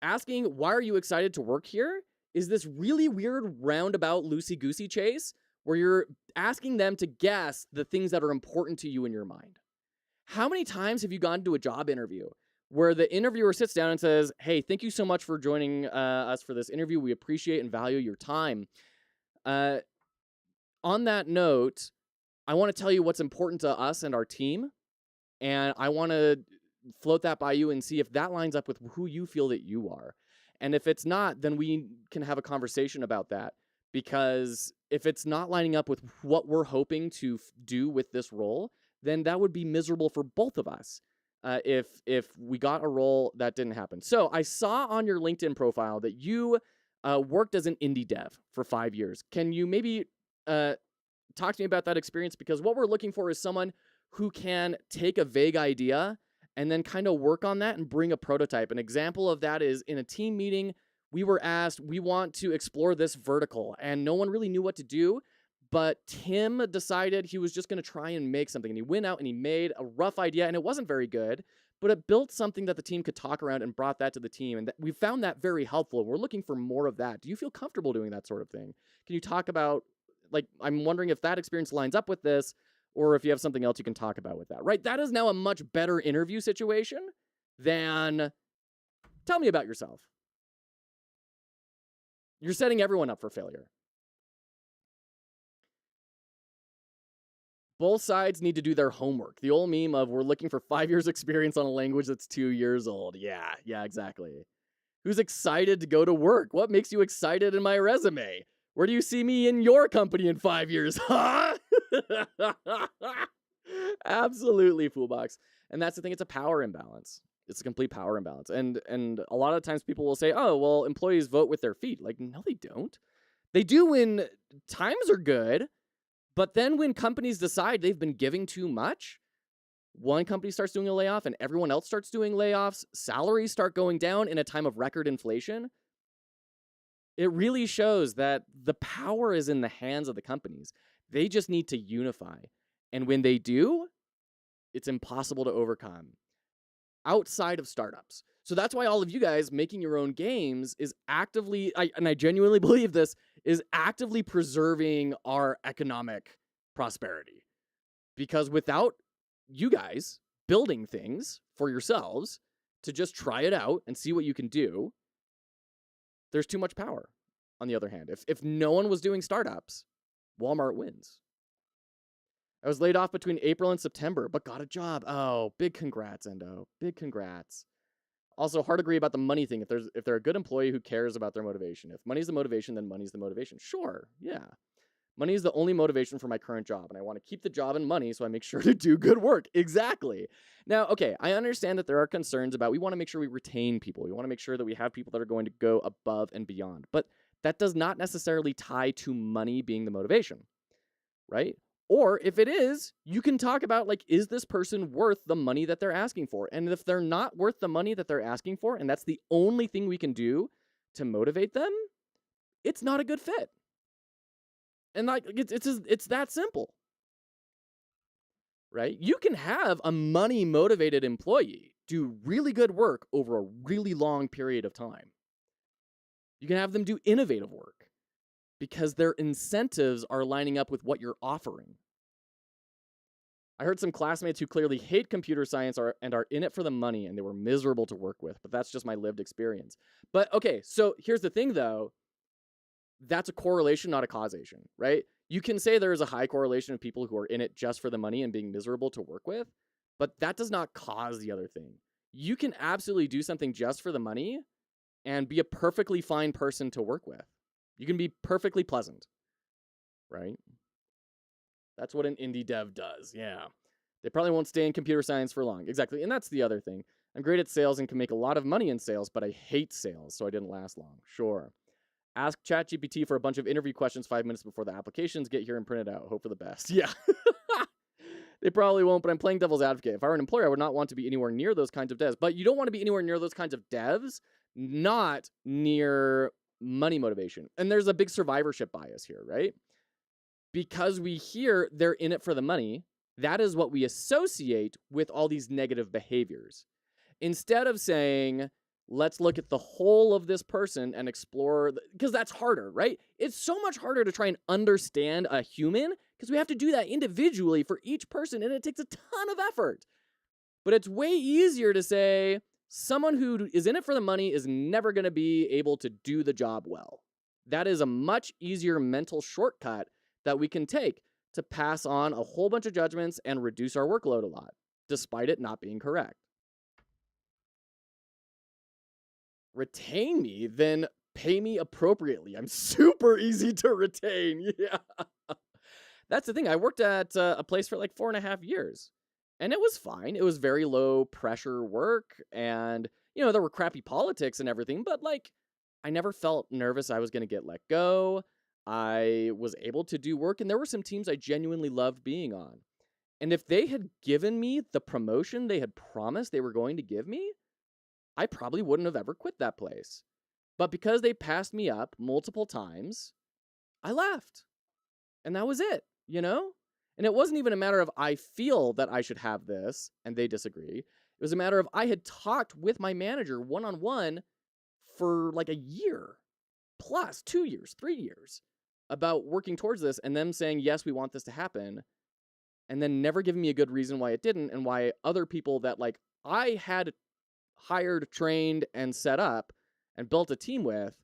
Asking, why are you excited to work here, is this really weird roundabout loosey-goosey chase where you're asking them to guess the things that are important to you in your mind. How many times have you gone to a job interview where the interviewer sits down and says, hey, thank you so much for joining us for this interview. We appreciate and value your time. On that note, I want to tell you what's important to us and our team, and I want to float that by you and see if that lines up with who you feel that you are. And if it's not, then we can have a conversation about that, because if it's not lining up with what we're hoping to do with this role, then that would be miserable for both of us. If we got a role that didn't happen. So I saw on your LinkedIn profile that you worked as an indie dev for 5 years. Can you maybe talk to me about that experience? Because what we're looking for is someone who can take a vague idea and then kind of work on that and bring a prototype. An example of that is in a team meeting, we were asked, we want to explore this vertical, and no one really knew what to do. But Tim decided he was just going to try and make something. And he went out and he made a rough idea, and it wasn't very good, but it built something that the team could talk around and brought that to the team. And we found that very helpful. We're looking for more of that. Do you feel comfortable doing that sort of thing? Can you talk about, like, I'm wondering if that experience lines up with this, or if you have something else you can talk about with that, right? That is now a much better interview situation than, tell me about yourself. You're setting everyone up for failure. Both sides need to do their homework. The old meme of we're looking for 5 years experience on a language that's 2 years old. Yeah, exactly. Who's excited to go to work? What makes you excited in my resume? Where do you see me in your company in 5 years? Huh? Absolutely, Foolbox. And that's the thing, it's a power imbalance. It's a complete power imbalance. And a lot of times people will say, oh, well, employees vote with their feet. Like, no, they don't. They do when times are good. But then when companies decide they've been giving too much, one company starts doing a layoff and everyone else starts doing layoffs, salaries start going down in a time of record inflation. It really shows that the power is in the hands of the companies. They just need to unify. And when they do, it's impossible to overcome outside of startups. So that's why all of you guys making your own games is actively, and I genuinely believe this, is actively preserving our economic prosperity. Because without you guys building things for yourselves to just try it out and see what you can do, there's too much power. On the other hand, if no one was doing startups, Walmart wins. I was laid off between April and September, but got a job. Oh, big congrats, Endo. Big congrats. Also, hard to agree about the money thing. If they're a good employee who cares about their motivation. If money's the motivation, then money's the motivation. Sure, yeah. Money is the only motivation for my current job, and I want to keep the job and money, so I make sure to do good work. Exactly. Now, okay, I understand that there are concerns about we want to make sure we retain people. We want to make sure that we have people that are going to go above and beyond. But that does not necessarily tie to money being the motivation, right? Or if it is, you can talk about, like, is this person worth the money that they're asking for? And if they're not worth the money that they're asking for, and that's the only thing we can do to motivate them, it's not a good fit. And like it's that simple, right? You can have a money-motivated employee do really good work over a really long period of time. You can have them do innovative work because their incentives are lining up with what you're offering. I heard some classmates who clearly hate computer science and are in it for the money, and they were miserable to work with, but that's just my lived experience. But okay, so here's the thing though. That's a correlation, not a causation, right? You can say there is a high correlation of people who are in it just for the money and being miserable to work with, but that does not cause the other thing. You can absolutely do something just for the money and be a perfectly fine person to work with. You can be perfectly pleasant, right? That's what an indie dev does, yeah. They probably won't stay in computer science for long. Exactly, and that's the other thing. I'm great at sales and can make a lot of money in sales, but I hate sales, so I didn't last long. Sure. Ask ChatGPT for a bunch of interview questions 5 minutes before the applications get here and print it out. Hope for the best. Yeah. They probably won't, but I'm playing devil's advocate. If I were an employer, I would not want to be anywhere near those kinds of devs. But you don't want to be anywhere near those kinds of devs, not near money motivation. And there's a big survivorship bias here, right? Because we hear they're in it for the money, that is what we associate with all these negative behaviors. Instead of saying, let's look at the whole of this person and explore, because that's harder, right? It's so much harder to try and understand a human because we have to do that individually for each person, and it takes a ton of effort. But it's way easier to say someone who is in it for the money is never going to be able to do the job well. That is a much easier mental shortcut that we can take. to pass on a whole bunch of judgments and reduce our workload a lot, despite it not being correct. Retain me, then pay me appropriately. I'm super easy to retain. Yeah. That's the thing. I worked at a place for like 4.5 years, and it was fine. It was very low pressure work, and there were crappy politics and everything, but like I never felt nervous I was going to get let go. I was able to do work, and there were some teams I genuinely loved being on. And if they had given me the promotion they had promised they were going to give me, I probably wouldn't have ever quit that place. But because they passed me up multiple times, I left. And that was it, And it wasn't even a matter of I feel that I should have this and they disagree. It was a matter of I had talked with my manager one-on-one for like a year plus, 2 years, 3 years about working towards this and them saying, yes, we want this to happen. And then never giving me a good reason why it didn't and why other people that like I had hired, trained, and set up and built a team with,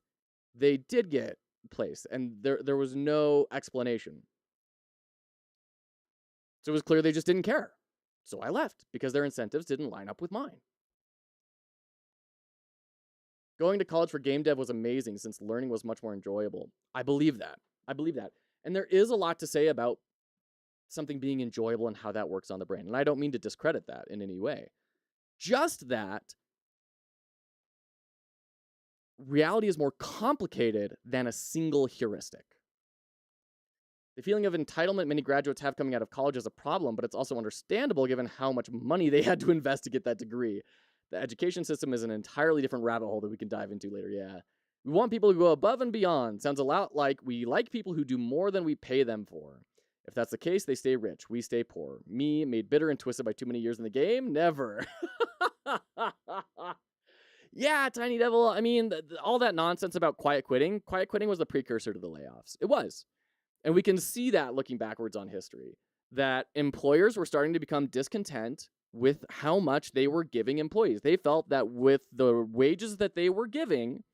they did get placed, and there was no explanation. So it was clear they just didn't care. So I left because their incentives didn't line up with mine. Going to college for game dev was amazing since learning was much more enjoyable. I believe that. And there is a lot to say about something being enjoyable and how that works on the brain. And I don't mean to discredit that in any way. Just that reality is more complicated than a single heuristic. The feeling of entitlement many graduates have coming out of college is a problem, but it's also understandable given how much money they had to invest to get that degree. The education system is an entirely different rabbit hole that we can dive into later, yeah. We want people who go above and beyond. Sounds a lot like we like people who do more than we pay them for. If that's the case, they stay rich. We stay poor. Me, made bitter and twisted by too many years in the game? Never. Yeah, Tiny Devil. I mean, all that nonsense about quiet quitting. Quiet quitting was the precursor to the layoffs. It was. And we can see that looking backwards on history, that employers were starting to become discontent with how much they were giving employees. They felt that with the wages that they were giving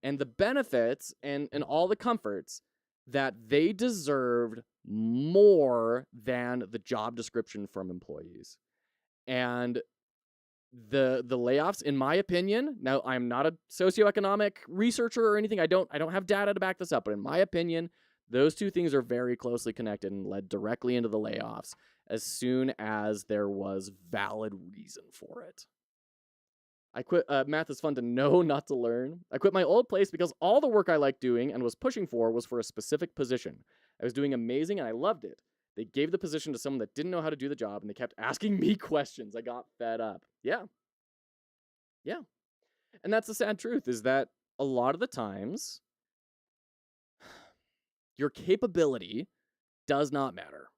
and the benefits and all the comforts, that they deserved more than the job description from employees. And the layoffs, in my opinion, now I'm not a socioeconomic researcher or anything. I don't have data to back this up, but in my opinion, those two things are very closely connected and led directly into the layoffs as soon as there was valid reason for it. I quit. Math is fun to know, not to learn. I quit my old place because all the work I liked doing and was pushing for was for a specific position. I was doing amazing and I loved it. They gave the position to someone that didn't know how to do the job and they kept asking me questions. I got fed up. Yeah. And that's the sad truth, is that a lot of the times, your capability does not matter.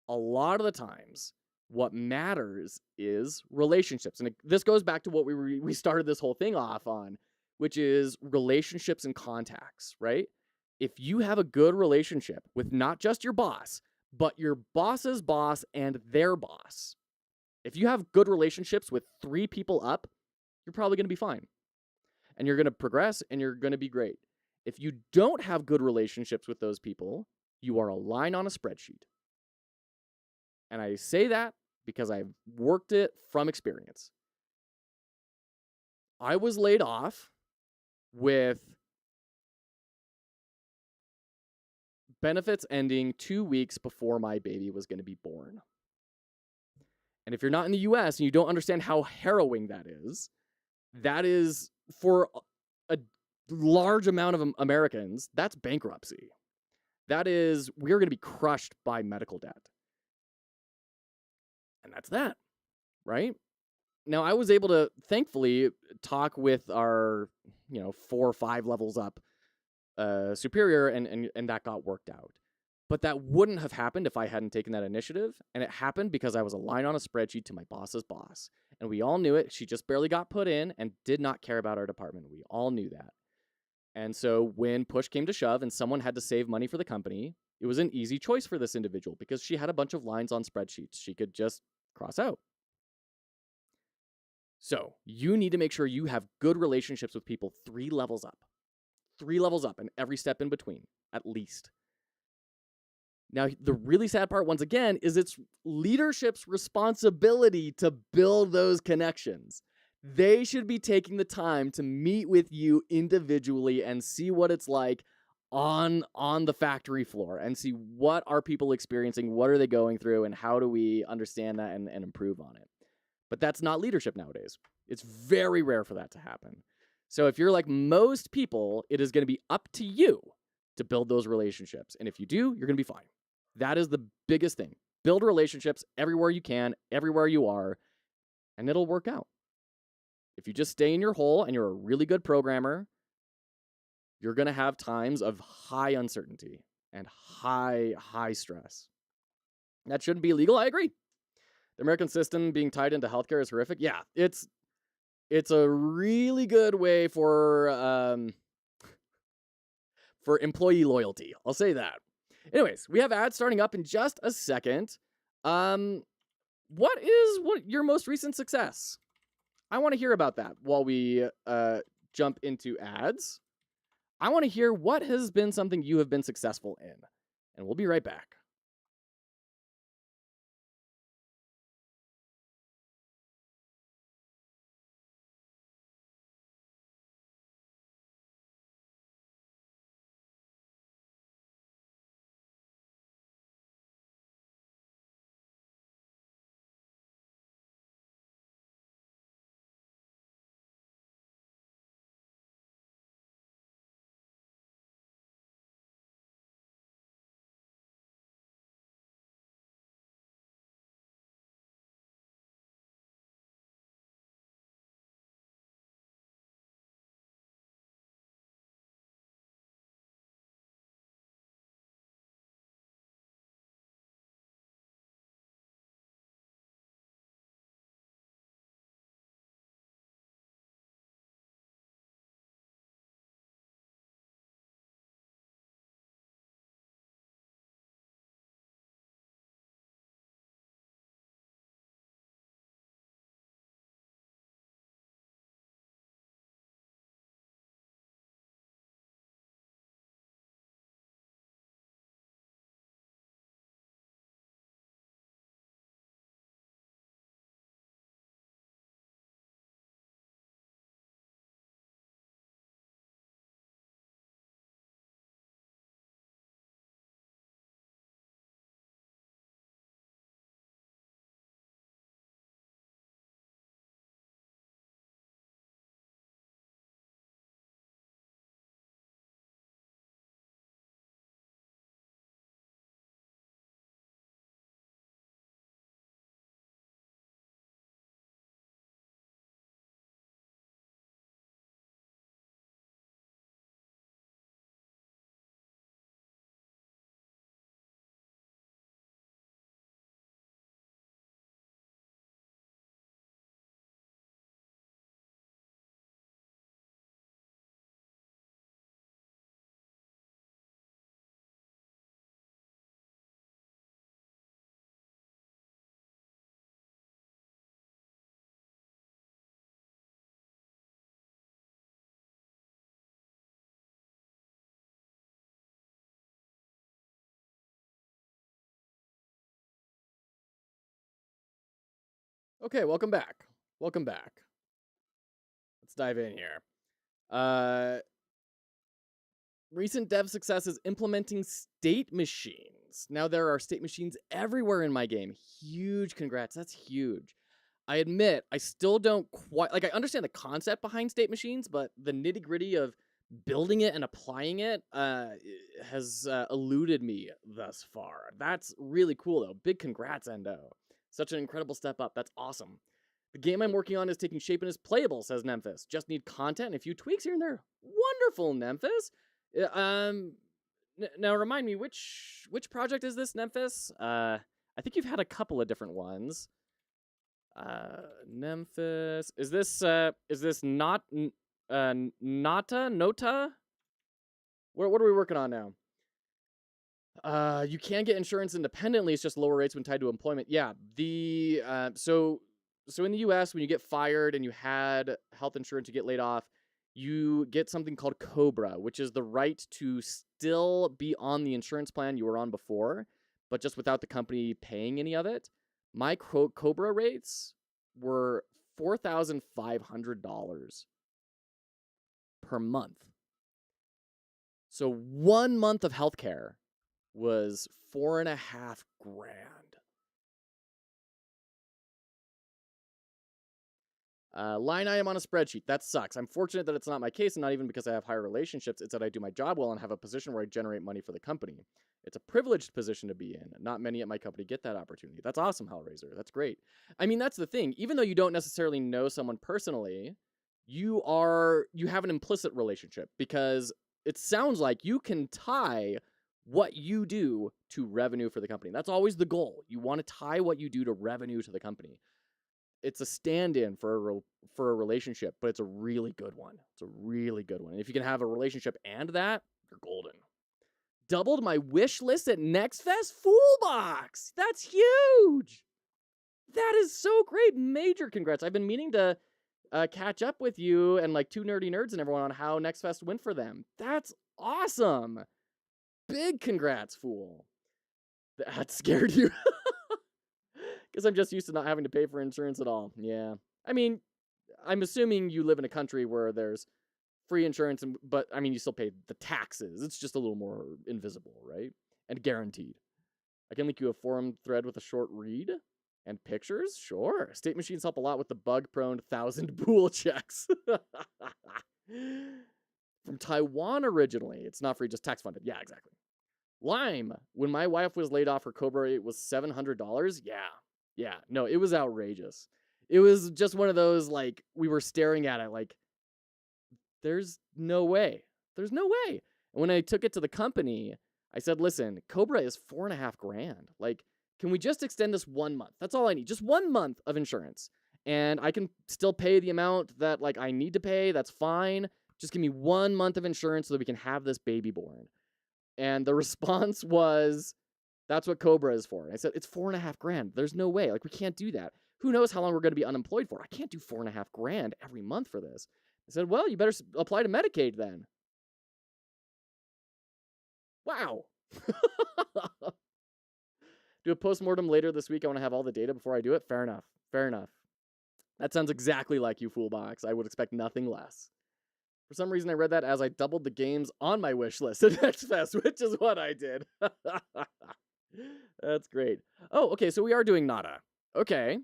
A lot of the times, what matters is relationships. And this goes back to what we started this whole thing off on, which is relationships and contacts, right? If you have a good relationship with not just your boss, but your boss's boss and their boss, if you have good relationships with 3 people up, you're probably going to be fine. And you're going to progress and you're going to be great. If you don't have good relationships with those people, you are a line on a spreadsheet. And I say that because I've worked it from experience. I was laid off with benefits ending 2 weeks before my baby was going to be born. And if you're not in the US and you don't understand how harrowing that is for a large amount of Americans, that's bankruptcy. That is, we're going to be crushed by medical debt. And that's that, right? Now, I was able to, thankfully, talk with our, 4 or 5 levels up superior, and that got worked out. But that wouldn't have happened if I hadn't taken that initiative, and it happened because I was a line on a spreadsheet to my boss's boss. And we all knew it. She just barely got put in and did not care about our department. We all knew that. And so when push came to shove and someone had to save money for the company, it was an easy choice for this individual because she had a bunch of lines on spreadsheets she could just cross out. So you need to make sure you have good relationships with people 3 levels up. 3 levels up and every step in between, at least. Now, the really sad part, once again, is it's leadership's responsibility to build those connections. They should be taking the time to meet with you individually and see what it's like on the factory floor and see what are people experiencing, what are they going through, and how do we understand that and improve on it. But that's not leadership nowadays. It's very rare for that to happen. So if you're like most people, it is going to be up to you to build those relationships. And if you do, you're going to be fine. That is the biggest thing. Build relationships everywhere you can, everywhere you are, and it'll work out. If you just stay in your hole and you're a really good programmer, you're going to have times of high uncertainty and high stress. That shouldn't be illegal. I agree. The American system being tied into healthcare is horrific. Yeah, it's a really good way for employee loyalty. I'll say that. Anyways, we have ads starting up in just a second. What is your most recent success? I want to hear about that while we jump into ads. I want to hear what has been something you have been successful in. And we'll be right back. Okay, welcome back. Welcome back. Let's dive in here. Recent dev success is implementing state machines. Now there are state machines everywhere in my game. Huge congrats. That's huge. I admit, I still don't quite I understand the concept behind state machines, but the nitty-gritty of building it and applying it has eluded me thus far. That's really cool though. Big congrats, Endo. Such an incredible step up. That's awesome. The game I'm working on is taking shape and is playable, says Nemphis. Just need content and a few tweaks here and there. Wonderful, Nemphis. Now remind me, which project is this, Nemphis? I think you've had a couple of different ones. Nemphis. Is this not Nota? What are we working on now? You can get insurance independently. It's just lower rates when tied to employment. Yeah. So in the US, when you get fired and you had health insurance, you get laid off, you get something called COBRA, which is the right to still be on the insurance plan you were on before. but just without the company paying any of it, my Cobra rates were $4,500 per month. So 1 month of healthcare was $4.5 grand. Line item on a spreadsheet. That sucks. I'm fortunate that it's not my case, and not even because I have higher relationships. It's that I do my job well and have a position where I generate money for the company. It's a privileged position to be in. Not many at my company get that opportunity. That's awesome, Hellraiser. That's great. I mean, that's the thing. Even though you don't necessarily know someone personally, you have an implicit relationship, because it sounds like you can tie what you do to revenue for the company. That's always the goal. You want to tie what you do to revenue to the company. It's a stand-in for a relationship, but it's a really good one. It's a really good one. And if you can have a relationship and that, you're golden. Doubled my wish list at NextFest Foolbox. That's huge. That is so great. Major congrats. I've been meaning to catch up with you and like two nerdy nerds and everyone on how NextFest went for them. That's awesome. Big congrats, Fool. That scared you. Because I'm just used to not having to pay for insurance at all. Yeah. I mean, I'm assuming you live in a country where there's free insurance, but I mean, you still pay the taxes. It's just a little more invisible, right? And guaranteed. I can link you a forum thread with a short read and pictures. Sure. State machines help a lot with the bug-prone 1,000 bool checks. From Taiwan originally. It's not free, just tax funded. Yeah, exactly. Lime. When my wife was laid off, her Cobra rate was $700. Yeah, no, it was outrageous. It was just one of those, like, we were staring at it like, there's no way. There's no way. And when I took it to the company, I said, listen, Cobra is $4.5 grand. Like, can we just extend this 1 month? That's all I need. Just 1 month of insurance. And I can still pay the amount that, like, I need to pay. That's fine. Just give me 1 month of insurance so that we can have this baby born. And the response was, that's what Cobra is for. And I said, it's $4.5 grand. There's no way. Like, we can't do that. Who knows how long we're going to be unemployed for? I can't do $4.5 grand every month for this. I said, well, you better apply to Medicaid then. Wow. Do a postmortem later this week. I want to have all the data before I do it. Fair enough. Fair enough. That sounds exactly like you, Foolbox. I would expect nothing less. For some reason, I read that as I doubled the games on my wish list at NextFest, which is what I did. That's great. Oh, okay, so we are doing Nada. Okay.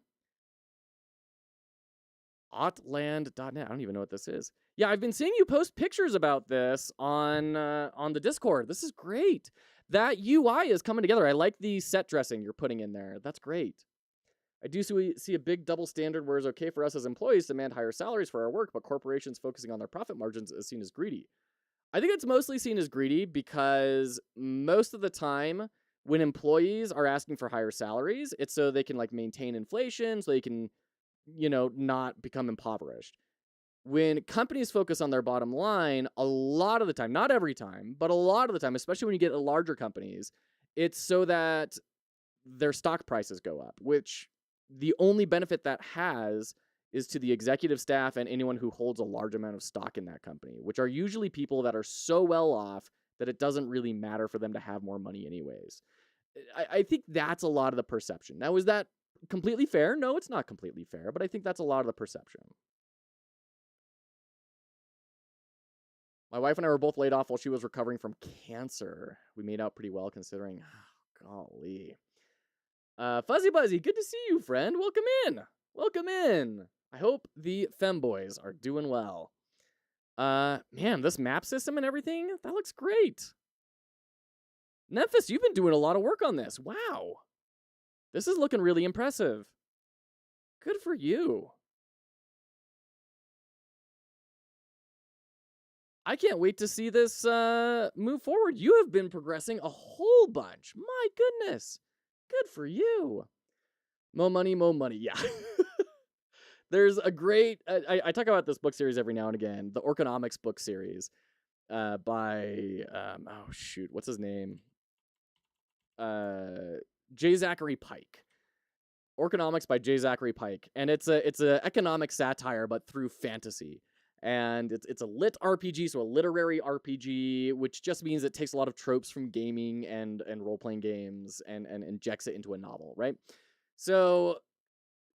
Otland.net. I don't even know what this is. Yeah, I've been seeing you post pictures about this on the Discord. This is great. That UI is coming together. I like the set dressing you're putting in there. That's great. I do see a big double standard where it's okay for us as employees to demand higher salaries for our work, but corporations focusing on their profit margins is seen as greedy. I think it's mostly seen as greedy because most of the time when employees are asking for higher salaries, it's so they can like maintain inflation, so they can, not become impoverished. When companies focus on their bottom line, a lot of the time, not every time, but a lot of the time, especially when you get larger companies, it's so that their stock prices go up, which the only benefit that has is to the executive staff and anyone who holds a large amount of stock in that company, which are usually people that are so well off that it doesn't really matter for them to have more money anyways. I think that's a lot of the perception. Now, is that completely fair? No, it's not completely fair, but I think that's a lot of the perception. My wife and I were both laid off while she was recovering from cancer. We made out pretty well considering. Oh, golly. Fuzzy Buzzy, good to see you, friend. Welcome in. Welcome in. I hope the femboys are doing well. Man, this map system and everything, that looks great. Memphis, you've been doing a lot of work on this. Wow. This is looking really impressive. Good for you. I can't wait to see this move forward. You have been progressing a whole bunch. My goodness. Good for you. Mo money, yeah. There's a great... I talk about this book series every now and again. The Orconomics book series by... oh, shoot. What's his name? J. Zachary Pike. Orconomics by J. Zachary Pike. And it's a economic satire, but through fantasy. And it's a lit RPG, so a literary RPG, which just means it takes a lot of tropes from gaming and role-playing games and injects it into a novel, right? So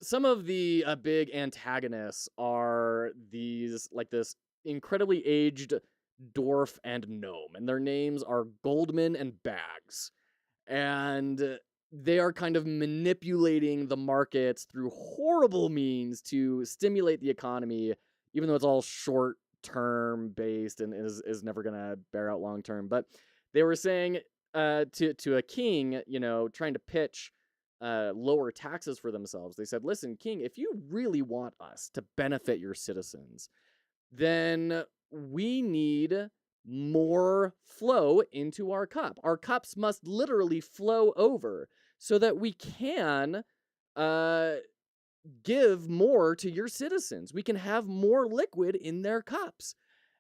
some of the big antagonists are these, like this incredibly aged dwarf and gnome, and their names are Goldman and Bags. And they are kind of manipulating the markets through horrible means to stimulate the economy, even though it's all short term based and is never going to bear out long term. But they were saying to a king, you know, trying to pitch lower taxes for themselves. They said, listen, king, if you really want us to benefit your citizens, then we need more flow into our cup. Our cups must literally flow over so that we can give more to your citizens. We can have more liquid in their cups.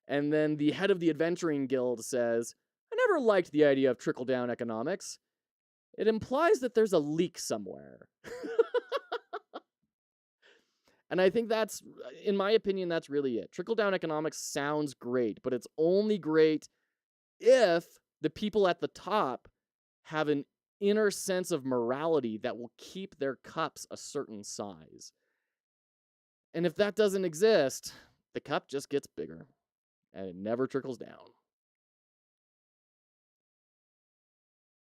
And then the head of the Adventuring Guild says, I never liked the idea of trickle-down economics. It implies that there's a leak somewhere. And I think that's, in my opinion, that's really it. Trickle-down economics sounds great, but it's only great if the people at the top have an inner sense of morality that will keep their cups a certain size. And if that doesn't exist, the cup just gets bigger, and it never trickles down.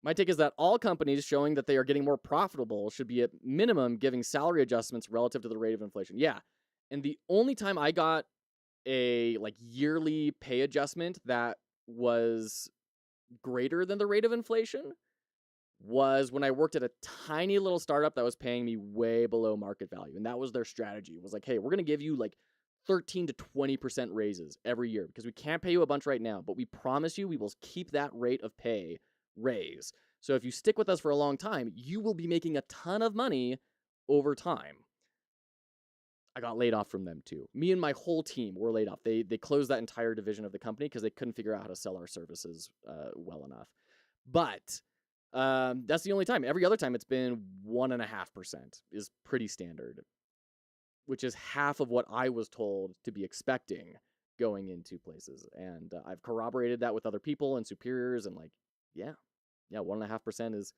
My take is that all companies showing that they are getting more profitable should be at minimum giving salary adjustments relative to the rate of inflation. Yeah. And the only time I got a like yearly pay adjustment that was greater than the rate of inflation was when I worked at a tiny little startup that was paying me way below market value. And that was their strategy. It was like, hey, we're going to give you like 13 to 20% raises every year because we can't pay you a bunch right now, but we promise you we will keep that rate of pay raise. So if you stick with us for a long time, you will be making a ton of money over time. I got laid off from them too. Me and my whole team were laid off. They closed that entire division of the company because they couldn't figure out how to sell our services well enough. But that's the only time. Every other time it's been 1.5% is pretty standard, which is half of what I was told to be expecting going into places. And I've corroborated that with other people and superiors and like, yeah, 1.5% is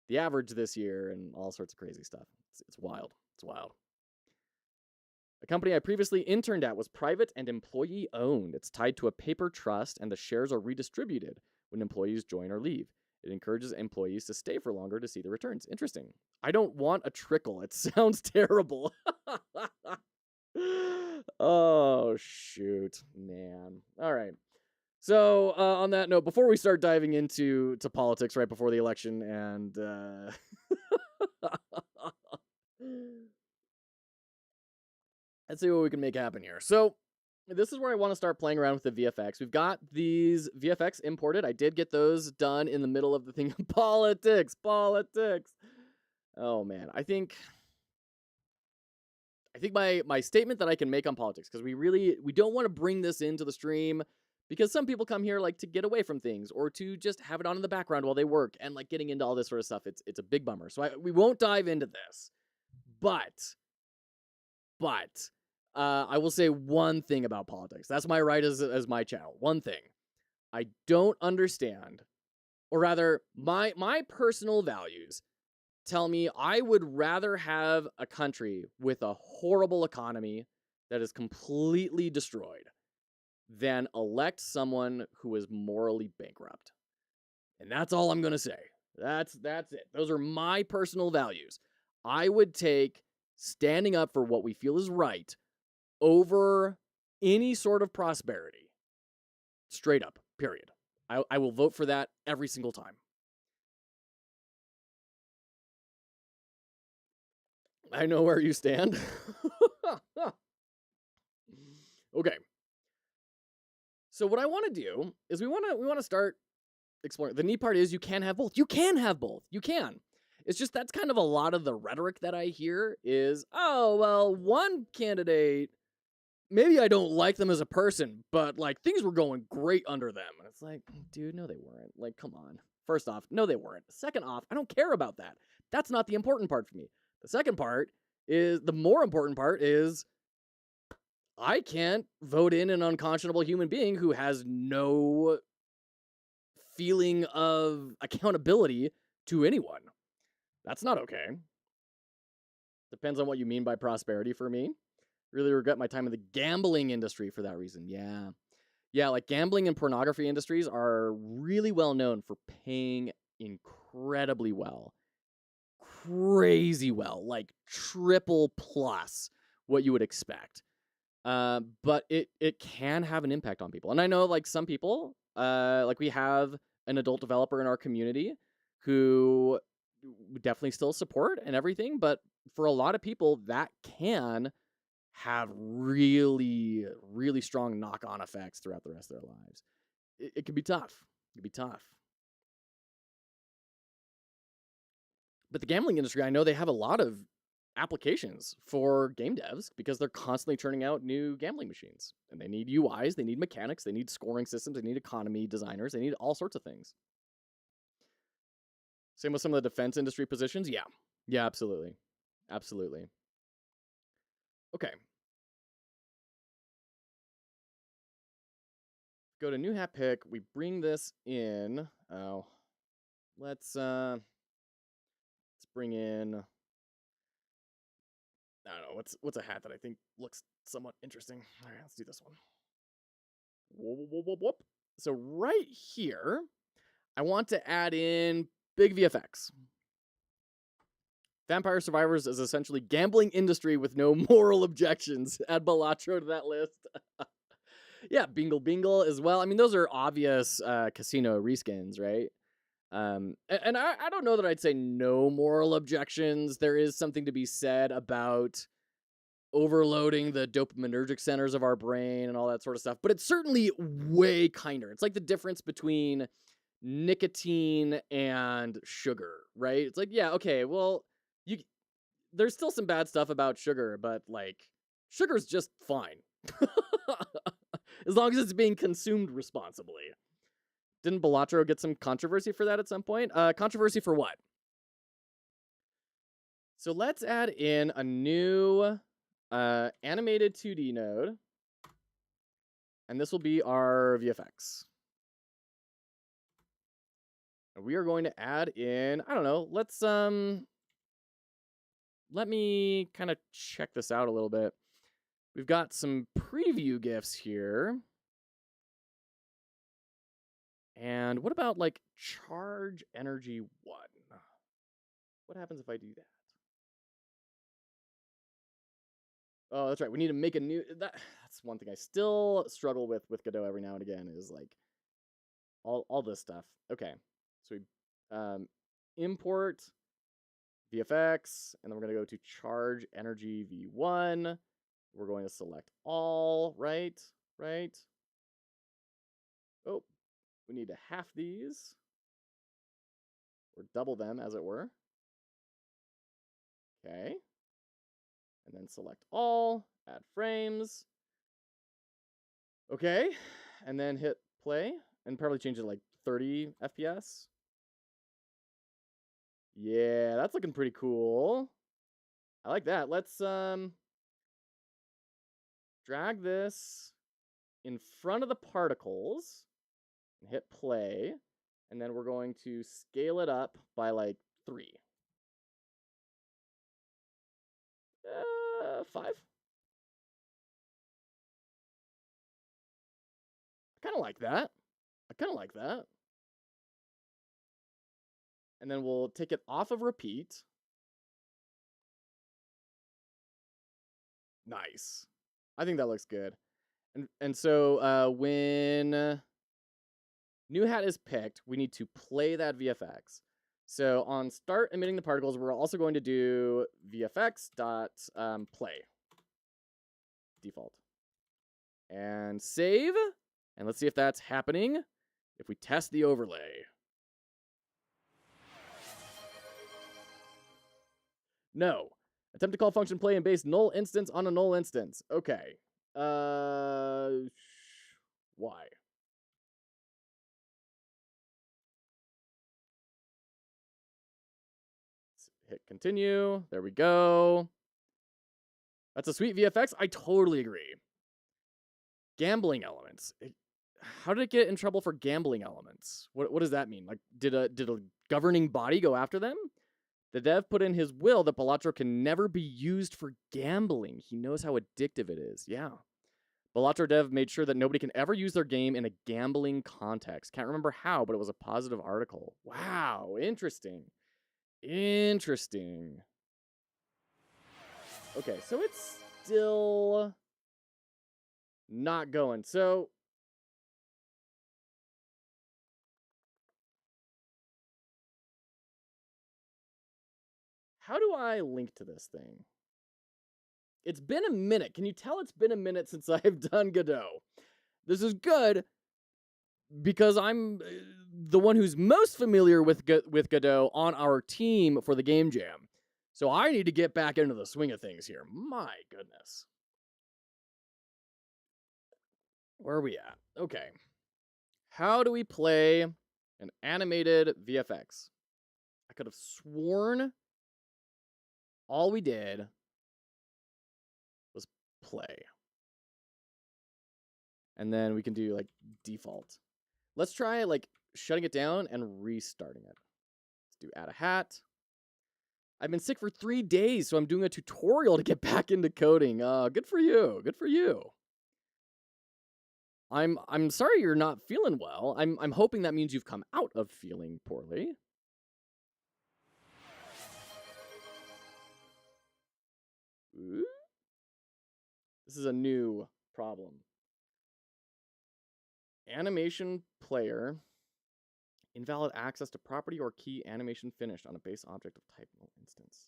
the average this year and all sorts of crazy stuff. It's wild. It's wild. A company I previously interned at was private and employee owned. It's tied to a paper trust and the shares are redistributed when employees join or leave. It encourages employees to stay for longer to see the returns. Interesting. I don't want a trickle. It sounds terrible. Oh, shoot, man. All right. So on that note, before we start diving into politics right before the election, and let's see what we can make happen here. So this is where I want to start playing around with the VFX. We've got these VFX imported. I did get those done in the middle of the thing. Politics. Oh man, I think my statement that I can make on politics, because we don't want to bring this into the stream. Because some people come here like to get away from things or to just have it on in the background while they work and like getting into all this sort of stuff. It's a big bummer. So we won't dive into this. But I will say one thing about politics. That's my right as my channel. One thing. I don't understand, or rather, my personal values tell me I would rather have a country with a horrible economy that is completely destroyed than elect someone who is morally bankrupt. And that's all I'm going to say. That's it. Those are my personal values. I would take standing up for what we feel is right over any sort of prosperity. Straight up, period. I will vote for that every single time. I know where you stand. Okay. So what I want to do is we want to start exploring. The neat part is you can have both. You can have both. You can. It's just that's kind of a lot of the rhetoric that I hear is, oh, well, one candidate, maybe I don't like them as a person, but like things were going great under them. And it's like, dude, no, they weren't. Like, come on. First off, no, they weren't. Second off, I don't care about that. That's not the important part for me. The second part is, the more important part is, I can't vote in an unconscionable human being who has no feeling of accountability to anyone. That's not okay. Depends on what you mean by prosperity for me. Really regret my time in the gambling industry for that reason. Yeah. Yeah, like gambling and pornography industries are really well known for paying incredibly well. Crazy well, like triple plus what you would expect. But it can have an impact on people. And I know like some people, like we have an adult developer in our community who definitely still support and everything, but for a lot of people that can have really, really strong knock-on effects throughout the rest of their lives. It can be tough. It can be tough. But the gambling industry, I know they have a lot of applications for game devs because they're constantly churning out new gambling machines. And they need UIs, they need mechanics, they need scoring systems, they need economy designers, they need all sorts of things. Same with some of the defense industry positions. Yeah. Yeah, absolutely. Absolutely. Okay. Go to new hat pick. We bring this in. Oh, let's bring in, I don't know, what's a hat that I think looks somewhat interesting. All right, let's do this one. Whoop, whoop, whoop, whoop. So right here, I want to add in big VFX. Vampire Survivors is essentially gambling industry with no moral objections. Add Balatro to that list. Yeah, Bingle Bingle as well. I mean, those are obvious casino reskins, right? And I don't know that I'd say no moral objections. There is something to be said about overloading the dopaminergic centers of our brain and all that sort of stuff, but it's certainly way kinder. It's like the difference between nicotine and sugar, right? It's like, yeah, okay, well, you there's still some bad stuff about sugar, but like sugar's just fine. As long as it's being consumed responsibly. Didn't Balatro get some controversy for that at some point? Controversy for what? So let's add in a new animated 2D node. And this will be our VFX. And we are going to add in, I don't know, let me kind of check this out a little bit. We've got some preview GIFs here. And what about like charge energy 1? What happens if I do that? Oh, that's right. We need to make a new, that's one thing I still struggle with Godot every now and again is like all this stuff. Okay. So we import VFX, and then we're going to go to charge energy V1. We're going to select all, right? Oh, we need to half these, or double them, as it were. Okay. And then select all, add frames. Okay. And then hit play, and probably change it to like 30 FPS. Yeah, that's looking pretty cool. I like that. Let's drag this in front of the particles and hit play. And then we're going to scale it up by like 3. 5. I kind of like that. And then we'll take it off of repeat. Nice. I think that looks good. And so when new hat is picked, we need to play that VFX. So on start emitting the particles, we're also going to do VFX dot play default and save. And let's see if that's happening. If we test the overlay. No. Attempt to call function play and base null instance on a null instance. Okay. Why? Let's hit continue. There we go. That's a sweet VFX. I totally agree. Gambling elements. How did it get in trouble for gambling elements? What does that mean? Like, did a governing body go after them? The dev put in his will that Balatro can never be used for gambling. He knows how addictive it is. Yeah. Balatro dev made sure that nobody can ever use their game in a gambling context. Can't remember how, but it was a positive article. Wow, interesting. Interesting. Okay, so it's still not going. So how do I link to this thing? It's been a minute. Can you tell it's been a minute since I've done Godot? This is good because I'm the one who's most familiar with Godot on our team for the game jam. So I need to get back into the swing of things here. My goodness. Where are we at? Okay. How do we play an animated VFX? I could have sworn all we did was play. And then we can do like default. Let's try like shutting it down and restarting it. Let's do add a hat. I've been sick for 3 days, so I'm doing a tutorial to get back into coding. Good for you. Good for you. I'm sorry you're not feeling well. I'm hoping that means you've come out of feeling poorly. Ooh. This is a new problem. Animation player. Invalid access to property or key animation finished on a base object of type null instance.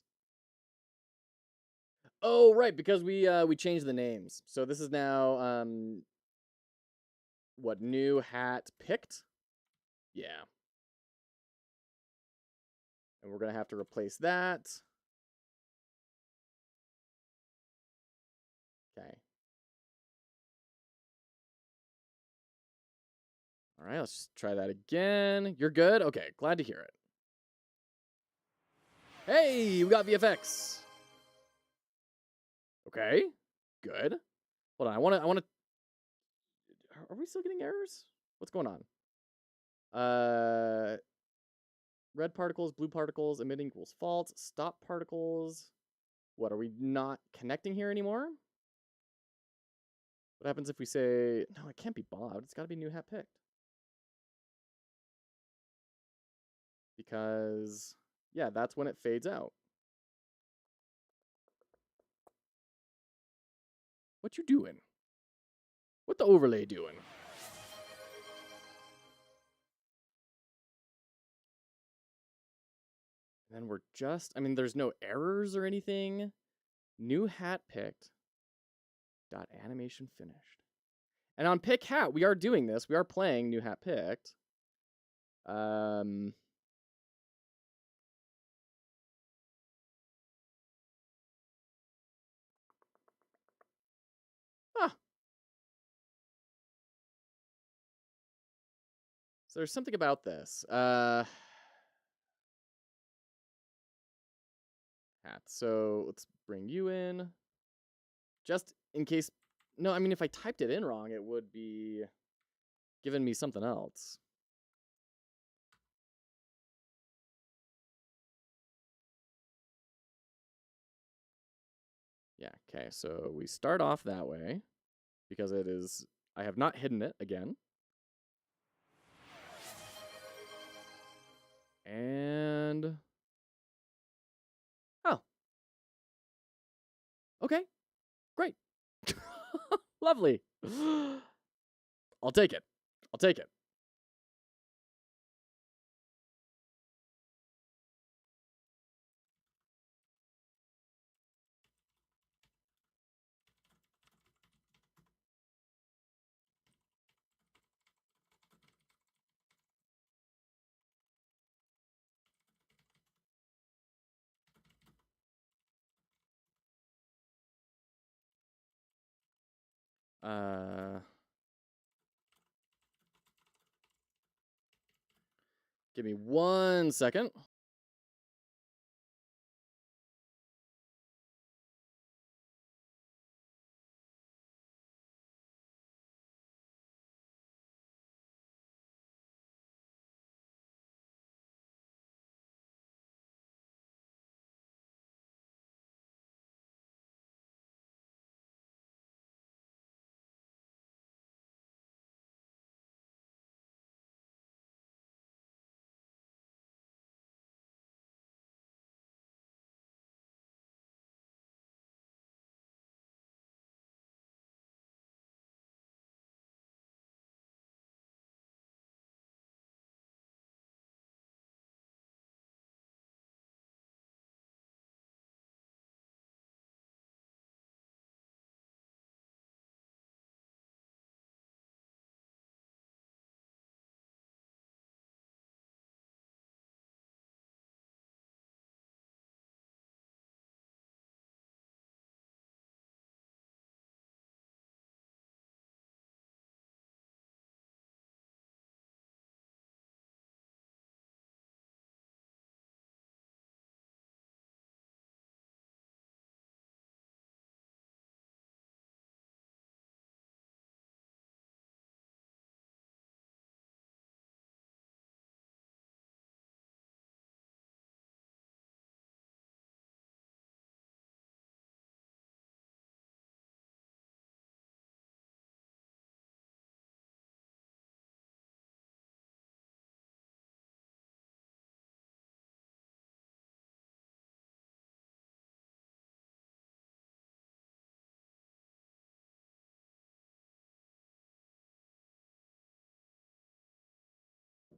Oh, right, because we changed the names. So this is now what, new hat picked? Yeah. And we're going to have to replace that. Okay. All right, let's just try that again. You're good? Okay, glad to hear it. Hey, we got VFX. Okay, good. Hold on, I want to. Are we still getting errors? What's going on? Red particles, blue particles, emitting equals false. Stop particles. What, are we not connecting here anymore? What happens if we say, no, it can't be Bob. It's got to be new hat picked. Because, yeah, that's when it fades out. What you doing? What the overlay doing? And then we're just, I mean, there's no errors or anything. New hat picked. Dot animation finished. And on pick hat, we are doing this. We are playing new hat picked. Huh. So there's something about this. Hat. So let's bring you in. Just in case. No, I mean, if I typed it in wrong, it would be giving me something else. Yeah, okay, so we start off that way because it is, I have not hidden it again. And, oh. Okay, great. Lovely. I'll take it. I'll take it. Give me 1 second.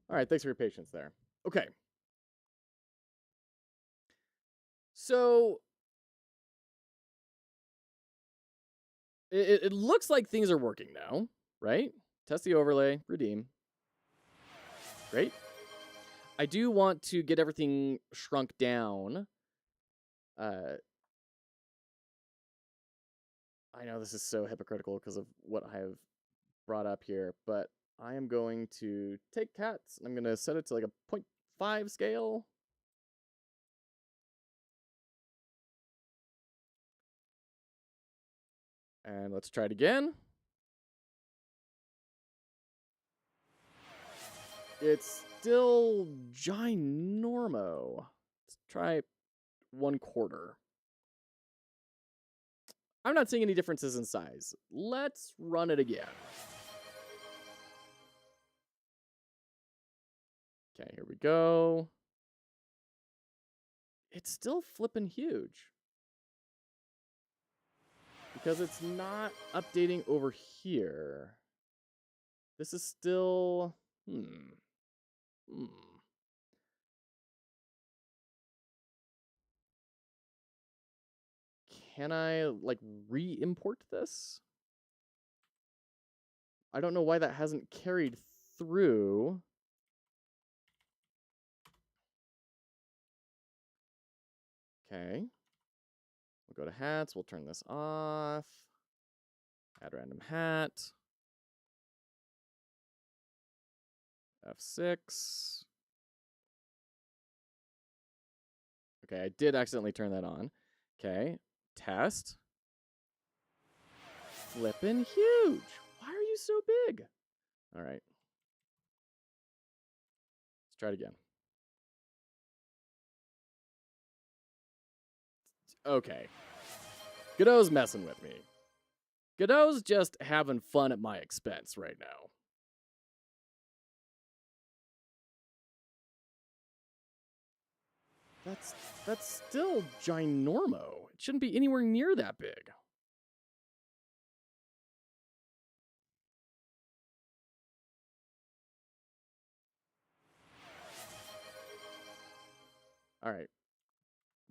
All right, thanks for your patience there. Okay. So it looks like things are working now, right? Test the overlay, redeem. Great. I do want to get everything shrunk down. I know this is so hypocritical because of what I have brought up here, but I am going to take cats and I'm going to set it to like a 0.5 scale. And let's try it again. It's still ginormo. Let's try 1/4. I'm not seeing any differences in size. Let's run it again. Okay, here we go. It's still flipping huge. Because it's not updating over here. This is still... Can I, like, re-import this? I don't know why that hasn't carried through. Okay. We'll go to hats. We'll turn this off. Add random hat. F6. Okay, I did accidentally turn that on. Okay, test. Flippin' huge. Why are you so big? All right. Let's try it again. Okay. Godot's messing with me. Godot's just having fun at my expense right now. That's still ginormo. It shouldn't be anywhere near that big. All right.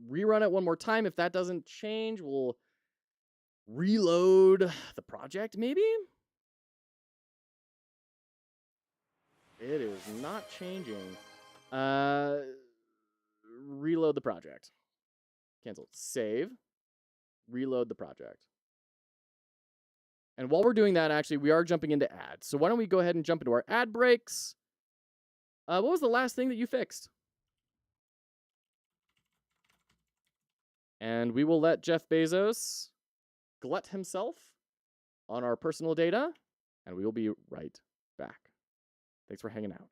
Rerun it one more time. If that doesn't change, we'll reload the project, maybe? It is not changing. Reload the project. Cancel. Save. Reload the project. And while we're doing that, actually, we are jumping into ads. So why don't we go ahead and jump into our ad breaks? What was the last thing that you fixed? And we will let Jeff Bezos glut himself on our personal data, and we will be right back. Thanks for hanging out.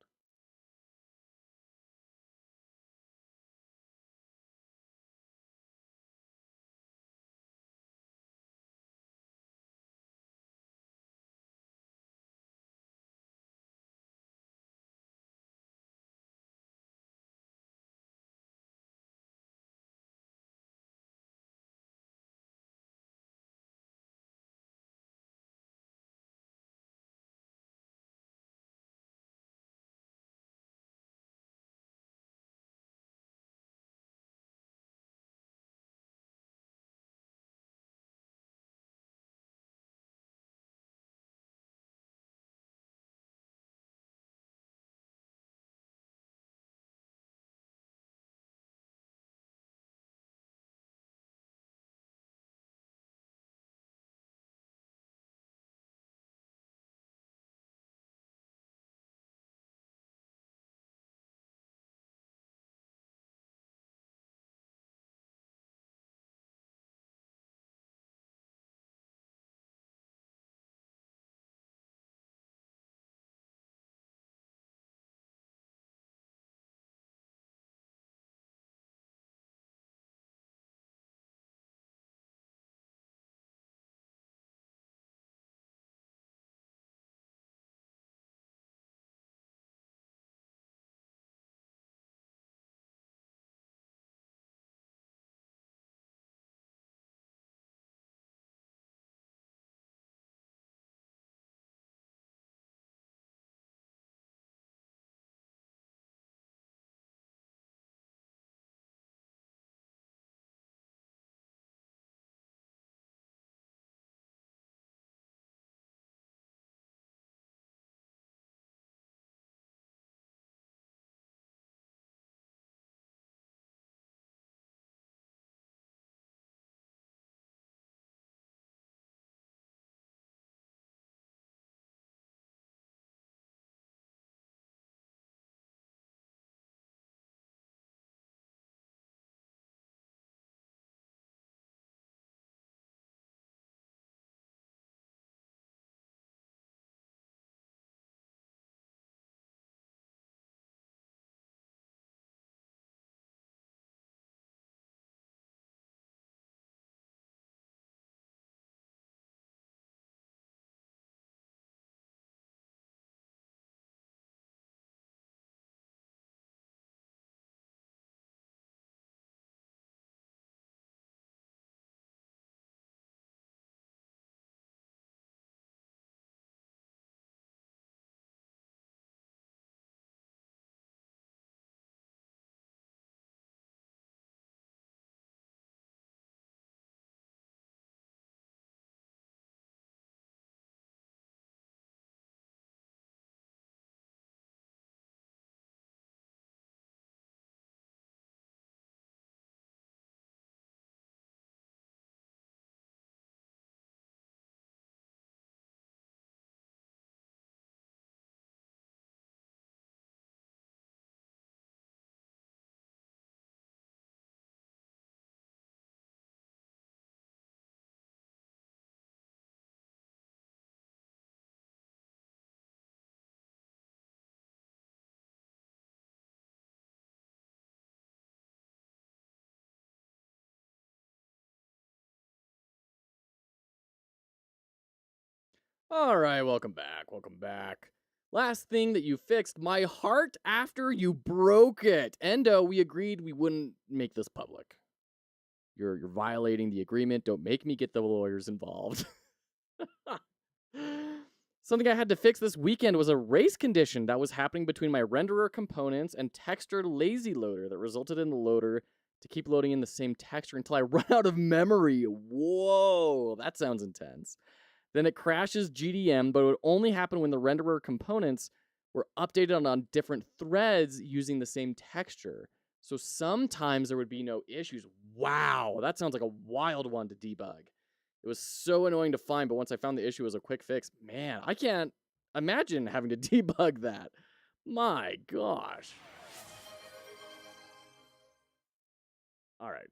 All right, welcome back. Welcome back. Last thing that you fixed, my heart after you broke it. Endo, we agreed we wouldn't make this public. You're violating the agreement. Don't make me get the lawyers involved. Something I had to fix this weekend was a race condition that was happening between my renderer components and texture lazy loader that resulted in the loader to keep loading in the same texture until I run out of memory. Whoa, that sounds intense. Then it crashes GDM, but it would only happen when the renderer components were updated on different threads using the same texture. So sometimes there would be no issues. Wow, that sounds like a wild one to debug. It was so annoying to find, but once I found the issue as a quick fix, man, I can't imagine having to debug that. My gosh. All right.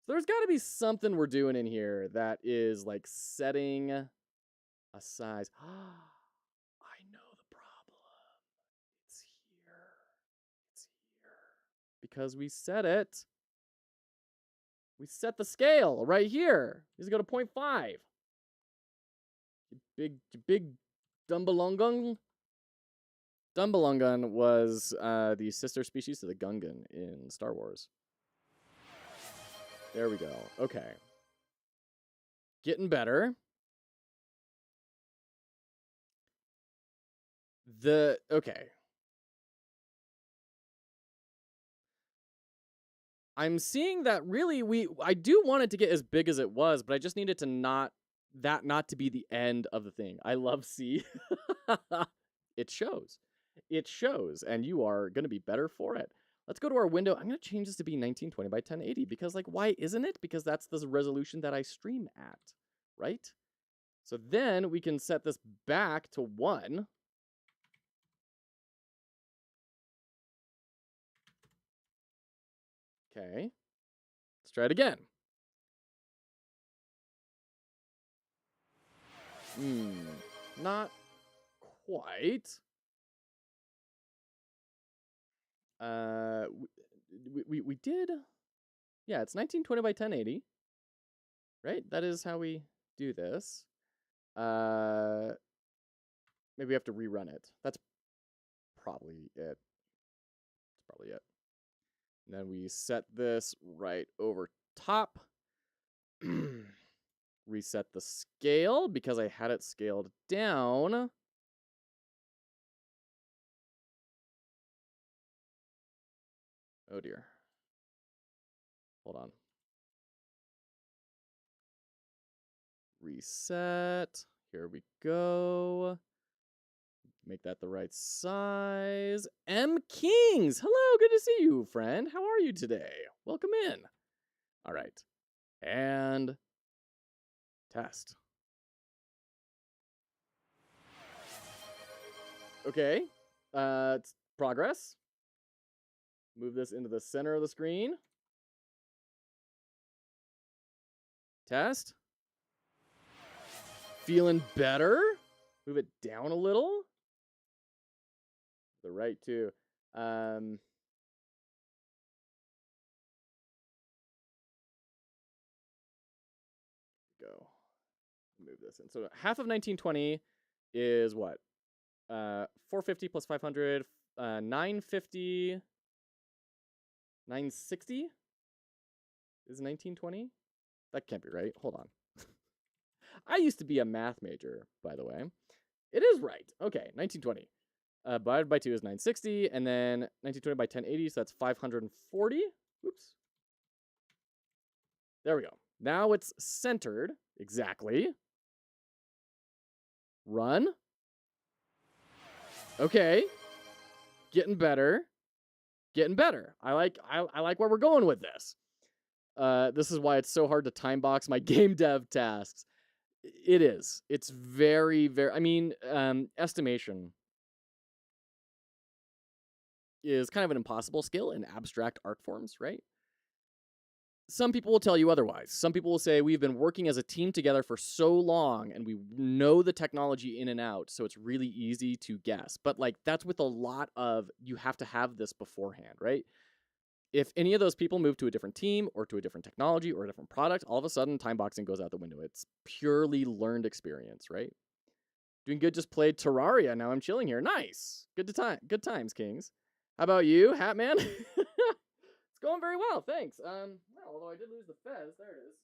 So there's got to be something we're doing in here that is like setting a size. I know the problem. It's here. It's here. Because we set it. We set the scale right here. These go to 0.5. Big Dumbalungun. Dumbalungun was the sister species to the Gungan in Star Wars. There we go. Okay. Getting better. Okay. I'm seeing that really I do want it to get as big as it was, but I just needed to not to be the end of the thing. I love C. It shows. It shows, and you are going to be better for it. Let's go to our window. I'm going to change this to be 1920 by 1080 because, like, why isn't it? Because that's the resolution that I stream at, right? So then we can set this back to 1. Okay. Let's try it again. Not quite. We did. Yeah, it's 1920 by 1080. Right? That is how we do this. Maybe we have to rerun it. That's probably it. That's probably it. And then we set this right over top. Reset the scale because I had it scaled down. Oh dear. Hold on. Reset. Here we go. Make that the right size. M Kings. Hello, good to see you, friend. How are you today? Welcome in. All right. And test. Okay. It's progress. Move this into the center of the screen. Test. Feeling better. Move it down a little. The right too. Go. Move this in. So half of 1920 is what? 450 plus 500, 950, 960 is 1920? That can't be right. Hold on. I used to be a math major, by the way. It is right. Okay, 1920. Divided by 2 is 960, and then 1920 by 1080, so that's 540. Oops. There we go. Now it's centered. Exactly. Run. Okay. Getting better. Getting better. I like where we're going with this. This is why it's so hard to time box my game dev tasks. It is. It's very, very... I mean, estimation is kind of an impossible skill in abstract art forms, right? Some people will tell you otherwise. Some people will say, we've been working as a team together for so long and we know the technology in and out, so it's really easy to guess. But like, that's with a lot of, you have to have this beforehand, right? If any of those people move to a different team or to a different technology or a different product, all of a sudden time boxing goes out the window. It's purely learned experience, right? Doing good. Just played Terraria. Now I'm chilling here. Nice. Good times, Kings. How about you, Hatman? It's going very well, thanks. Well, although I did lose the Fez, there it is.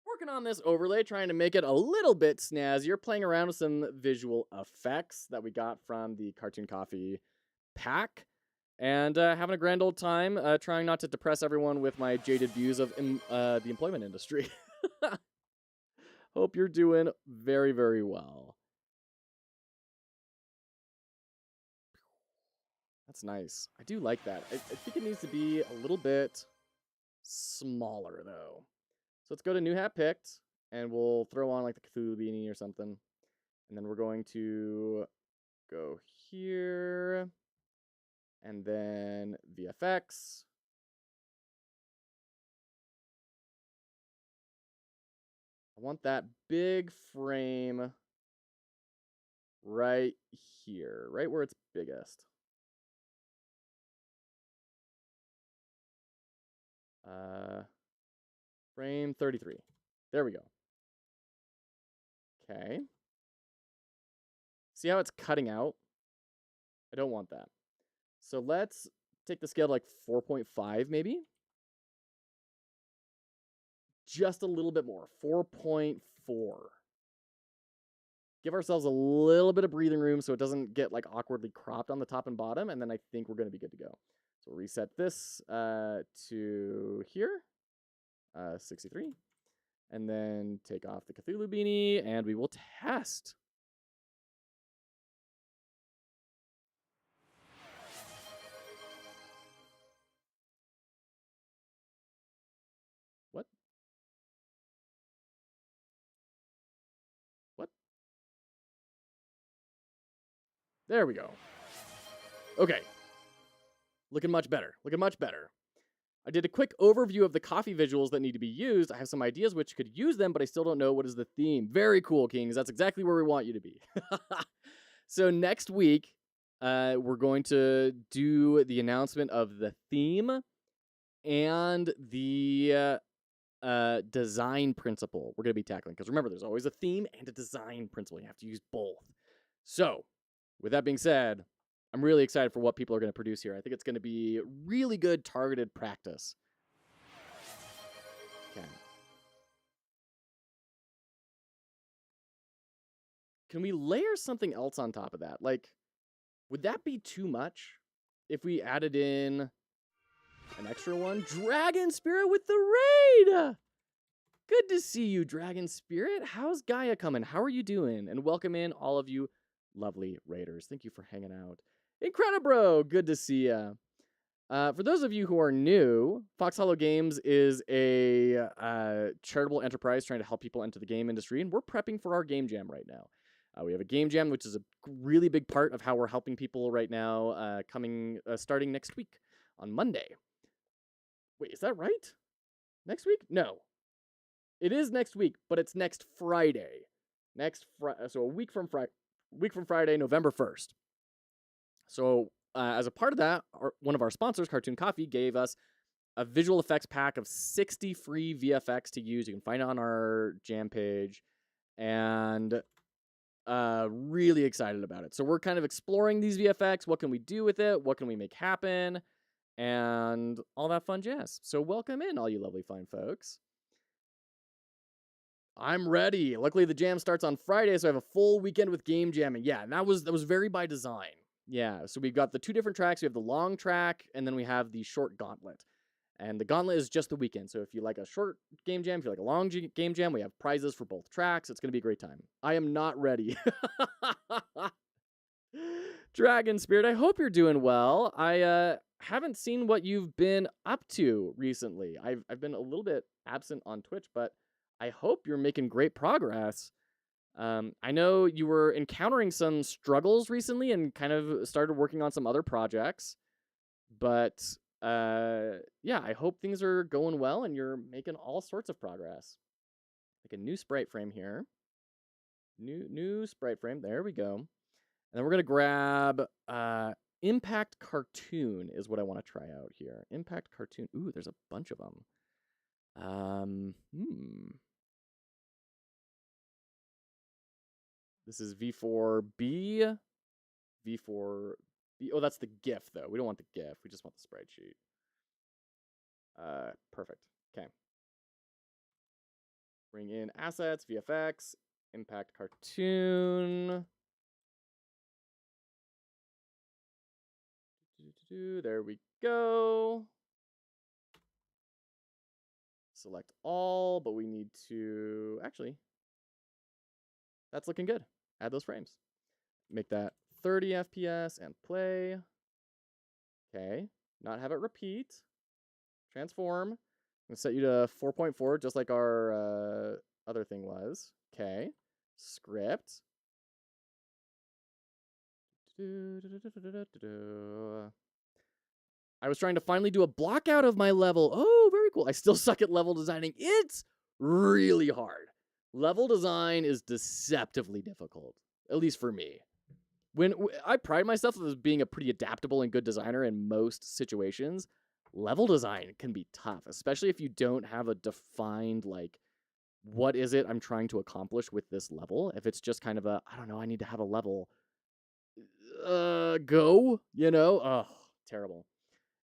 Working on this overlay, trying to make it a little bit snazzier, playing around with some visual effects that we got from the Cartoon Coffee pack, and having a grand old time, trying not to depress everyone with my jaded views of the employment industry. Hope you're doing very, very well. That's nice. I do like that. I think it needs to be a little bit smaller, though. So let's go to New Hat Picked, and we'll throw on like the Cthulhu beanie or something. And then we're going to go here, and then VFX. I want that big frame right here, right where it's biggest. Frame 33. There we go. Okay. See how it's cutting out? I don't want that. So let's take the scale to like 4.5 maybe. Just a little bit more. 4.4. Give ourselves a little bit of breathing room so it doesn't get like awkwardly cropped on the top and bottom, and then I think we're going to be good to go. So we'll reset this to here. 63. And then take off the Cthulhu beanie, and we will test. What? What? There we go. Okay. Looking much better. Looking much better. I did a quick overview of the coffee visuals that need to be used. I have some ideas which could use them, but I still don't know what is the theme. Very cool, Kings. That's exactly where we want you to be. So next week, we're going to do the announcement of the theme and the design principle we're going to be tackling. Because remember, there's always a theme and a design principle. You have to use both. So with that being said, I'm really excited for what people are going to produce here. I think it's going to be really good targeted practice. Okay. Can we layer something else on top of that? Like, would that be too much if we added in an extra one? Dragon Spirit with the raid! Good to see you, Dragon Spirit. How's Gaia coming? How are you doing? And welcome in all of you lovely raiders. Thank you for hanging out. Incredibro, good to see ya. For those of you who are new, Fox Hollow Games is a charitable enterprise trying to help people enter the game industry, and we're prepping for our game jam right now. We have a game jam, which is a really big part of how we're helping people right now, starting next week on Monday. Wait, is that right? Next week? No. It is next week, but it's next Friday. So a week from Friday, November 1st. So as a part of that, one of our sponsors, Cartoon Coffee, gave us a visual effects pack of 60 free VFX to use. You can find it on our jam page, and really excited about it. So we're kind of exploring these VFX. What can we do with it? What can we make happen? And all that fun jazz. So welcome in, all you lovely fine folks. I'm ready. Luckily, the jam starts on Friday, so I have a full weekend with game jamming. Yeah, and that was very by design. Yeah, so we've got the two different tracks. We have the long track, and then we have the short gauntlet. And the gauntlet is just the weekend. So if you like a short game jam, if you like a long game jam, we have prizes for both tracks. It's going to be a great time. I am not ready. Dragon Spirit, I hope you're doing well. I haven't seen what you've been up to recently. I've been a little bit absent on Twitch, but I hope you're making great progress. I know you were encountering some struggles recently and kind of started working on some other projects, but yeah, I hope things are going well and you're making all sorts of progress. Like a new sprite frame here. New sprite frame. There we go. And then we're going to grab Impact Cartoon is what I want to try out here. Impact Cartoon. Ooh, there's a bunch of them. This is V4B. V4B. Oh, that's the GIF, though. We don't want the GIF. We just want the sprite sheet. Perfect. Okay. Bring in assets, VFX, impact cartoon. There we go. Select all, but we need to, actually, that's looking good. Add those frames. Make that 30 FPS and play. Okay, not have it repeat. Transform. I'm gonna set you to 4.4, just like our other thing was. Okay, script. I was trying to finally do a block out of my level. Oh, very cool. I still suck at level designing. It's really hard. Level design is deceptively difficult, at least for me. I pride myself as being a pretty adaptable and good designer in most situations, level design can be tough, especially if you don't have a defined, like, what is it I'm trying to accomplish with this level? If it's just kind of a, I don't know, I need to have a level. Go, you know? Ugh, terrible.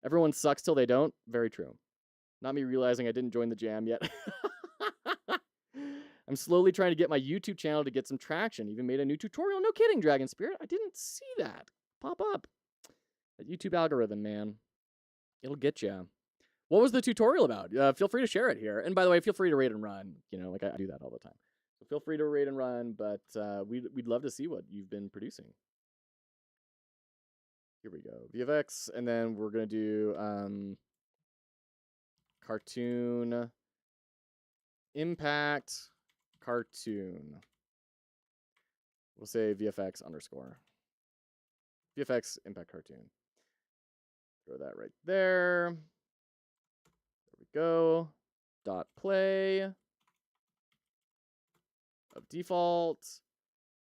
Everyone sucks till they don't. Very true. Not me realizing I didn't join the jam yet. I'm slowly trying to get my YouTube channel to get some traction. Even made a new tutorial. No kidding, Dragon Spirit. I didn't see that pop up. That YouTube algorithm, man. It'll get you. What was the tutorial about? Feel free to share it here. And by the way, feel free to rate and run. You know, like I do that all the time. So feel free to rate and run, but we'd love to see what you've been producing. Here we go. VFX, and then we're going to do cartoon impact cartoon. We'll say VFX underscore. VFX impact cartoon. Throw that right there. There we go. Dot play of default.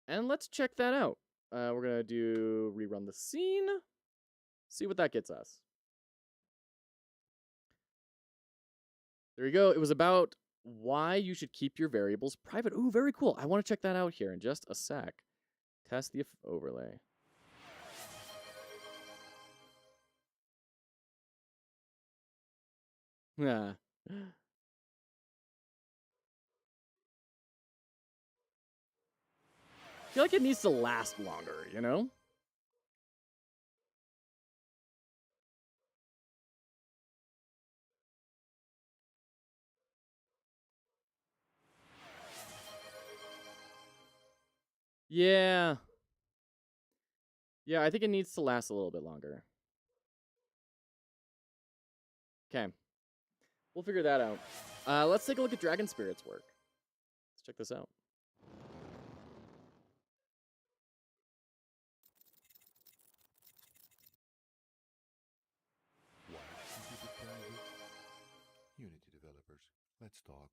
And let's check that out. We're going to do rerun the scene. See what that gets us. There you go. It was about why you should keep your variables private. Ooh, very cool. I want to check that out here in just a sec. Test the overlay. Yeah. I feel like it needs to last longer, you know? Yeah. Yeah, I think it needs to last a little bit longer. Okay. We'll figure that out. Let's take a look at Dragon Spirit's work. Let's check this out. Why should you keep it private? Unity developers, let's talk.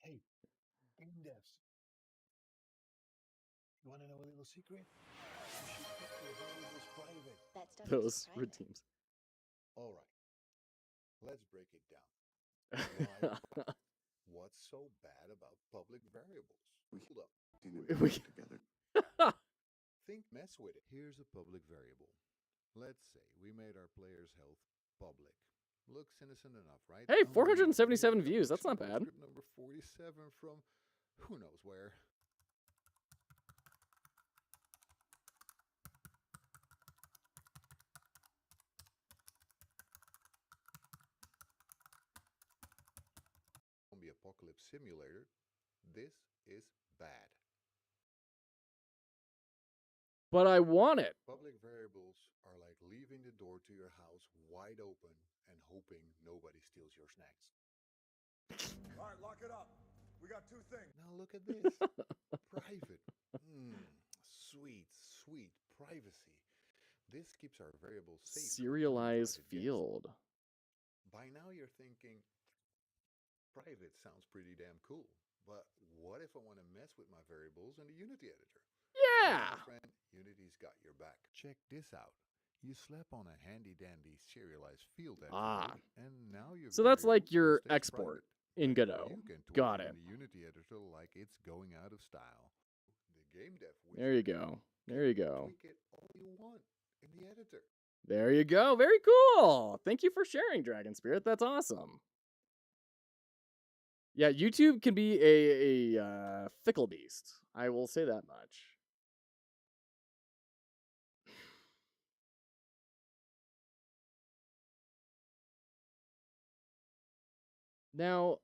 Hey, game devs. You want to know a little secret? You should keep your variables private. That stuff Those is private. routines. All right, let's break it down. What's so bad about public variables? Hold up. Together. Mess with it. Here's a public variable. Let's say we made our player's health public. Looks innocent enough, right? Hey, Oh, 477 views. That's not bad. Script number 47 from who knows where. Zombie apocalypse simulator. This is bad. But I want it. Public variables are like leaving the door to your house wide open and hoping nobody steals your snacks. All right, lock it up. We got two things. Now look at this. Private. Sweet, sweet privacy. This keeps our variables safe. Serialized field. By now you're thinking, private sounds pretty damn cool. But what if I want to mess with my variables in the Unity editor? Yeah. My friend, Unity's got your back. Check this out. You slap on a handy dandy serialized field editor, and now you. So that's like your export. in Godot. You can tweak Got it it. in the Unity editor like it's going out of style. The game dev There you wizard go. There you go. tweak it all you want in the editor. There you go. Very cool. Thank you for sharing, Dragon Spirit. That's awesome. Yeah, YouTube can be a fickle beast. I will say that much. Now,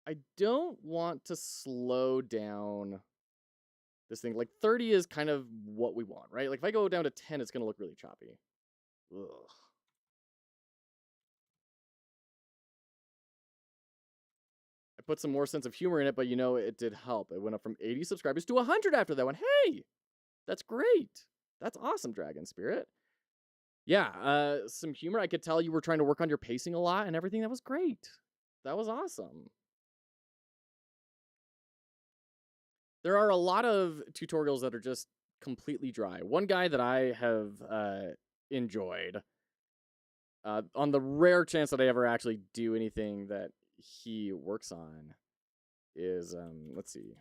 I don't want to slow down this thing. Like 30 is kind of what we want, right? Like if I go down to 10, it's going to look really choppy. Ugh. I put some more sense of humor in it, but you know, it did help. It went up from 80 subscribers to 100 after that one. Hey, that's great. That's awesome, Dragon Spirit. Yeah, some humor. I could tell you were trying to work on your pacing a lot and everything. That was great. That was awesome. There are a lot of tutorials that are just completely dry. One guy that I have enjoyed, on the rare chance that I ever actually do anything that he works on, is let's see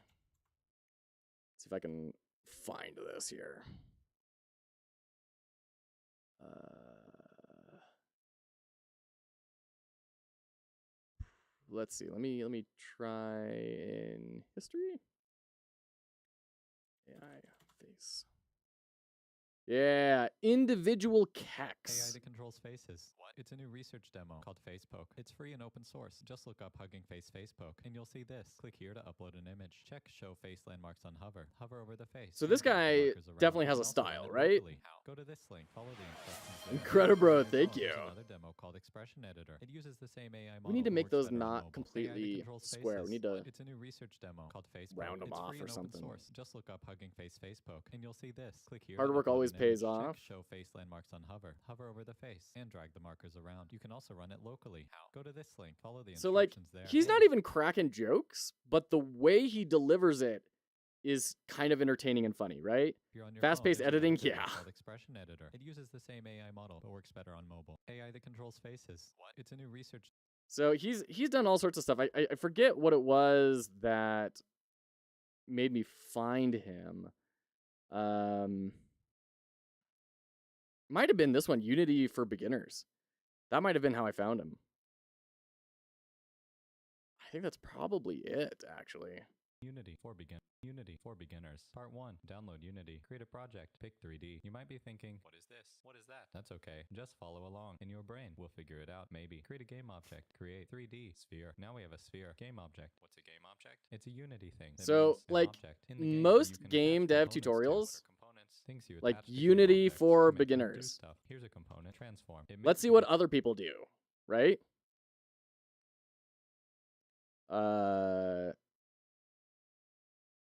if I can find this here. Let's see. Let me try in history. AI face. Yeah, individual AI kex. that controls faces. What? It's a new research demo called FacePoke. It's free and open source. Just look up Hugging Face FacePoke and you'll see this. Click here to upload an image. Check show face landmarks on hover. Hover over the face. So this and drag the guy markers around. definitely You has can a also run style, it right? locally. Go to this link. Follow the instructions there. Incredible, thank Here's you. another demo called Expression Editor. It uses the same AI model. We need to but make works those better on not mobile. AI that completely controls square. We faces. need to It's a new research demo called FacePoke. round 'em It's off free or and open something. source. Just look up Hugging Face FacePoke and you'll see this. Click here. Hard to work upload always an pays image. off. Check show face landmarks on hover. Hover over the face and drag the markers around. You can also run it locally. How? Go to this link. Follow the So like instructions there. he's not and even cracking jokes, but the way he delivers it is kind of entertaining and funny, right? if you're on your Fast-paced phone, there's another editing, demo yeah. called Expression Editor. It uses the same AI model but works better on mobile. AI that controls faces. What? It's a new research. So he's done all sorts of stuff. I forget what it was that made me find him. Might have been this one, Unity for Beginners. That might have been how I found him. I think that's probably it, actually. Unity for beginners. Part 1. Download Unity. Create a project. Pick 3D. You might be thinking, what is this? What is that? That's okay. Just follow along. In your brain, we'll figure it out. Maybe. Create a game object. Create 3D sphere. Now we have a sphere. Game object. What's a game object? It's a Unity thing. That So, means an like, object in the game that you most can game attach dev components to. tutorials, What are components? Things you like attach to game Unity objects for to make them do beginners. stuff. Here's a component. Transform. It Let's makes see the what other people do, right?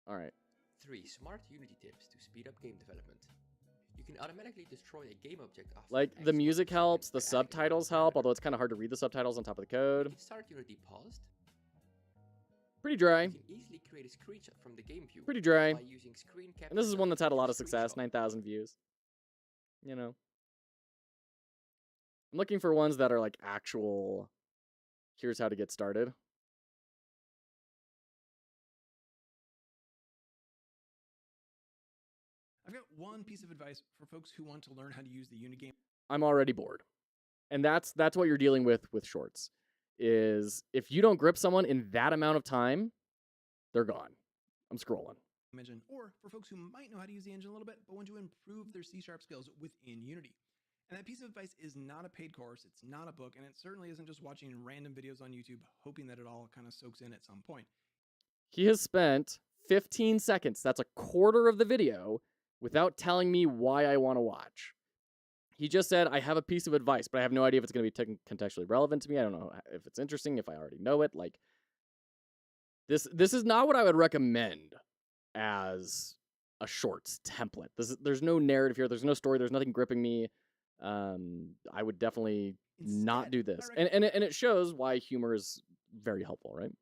All right. 3 smart Unity tips to speed up game development. You can automatically destroy a game object after Like, an the X music second helps, by the adding a subtitles buffer help, parameter. although it's kind of hard to read the subtitles on top of the You code. can start Unity paused. Pretty dry. You can easily create a screenshot from the game view Pretty dry. by using screen capture. And this is one that's had a lot of capture success, screenshot. 9,000 views. You know. I'm looking for ones that are like actual, here's how to get started. I've got one piece of advice for folks who want to learn how to use the Unigame. I'm already bored. And that's what you're dealing with shorts. Is if you don't grip someone in that amount of time, they're gone. I'm scrolling. Engine, or for folks who might know how to use the engine a little bit, but want to improve their C# skills within Unity. And that piece of advice is not a paid course, it's not a book, and it certainly isn't just watching random videos on YouTube, hoping that it all kind of soaks in at some point. He has spent 15 seconds, that's a quarter of the video, without telling me why I want to watch. He just said, I have a piece of advice, but I have no idea if it's going to be contextually relevant to me. I don't know if it's interesting, if I already know it. Like, this is not what I would recommend as a shorts template. There's no narrative here. There's no story. There's nothing gripping me. I would definitely not Instead, do this. I And it shows why humor is very helpful, right?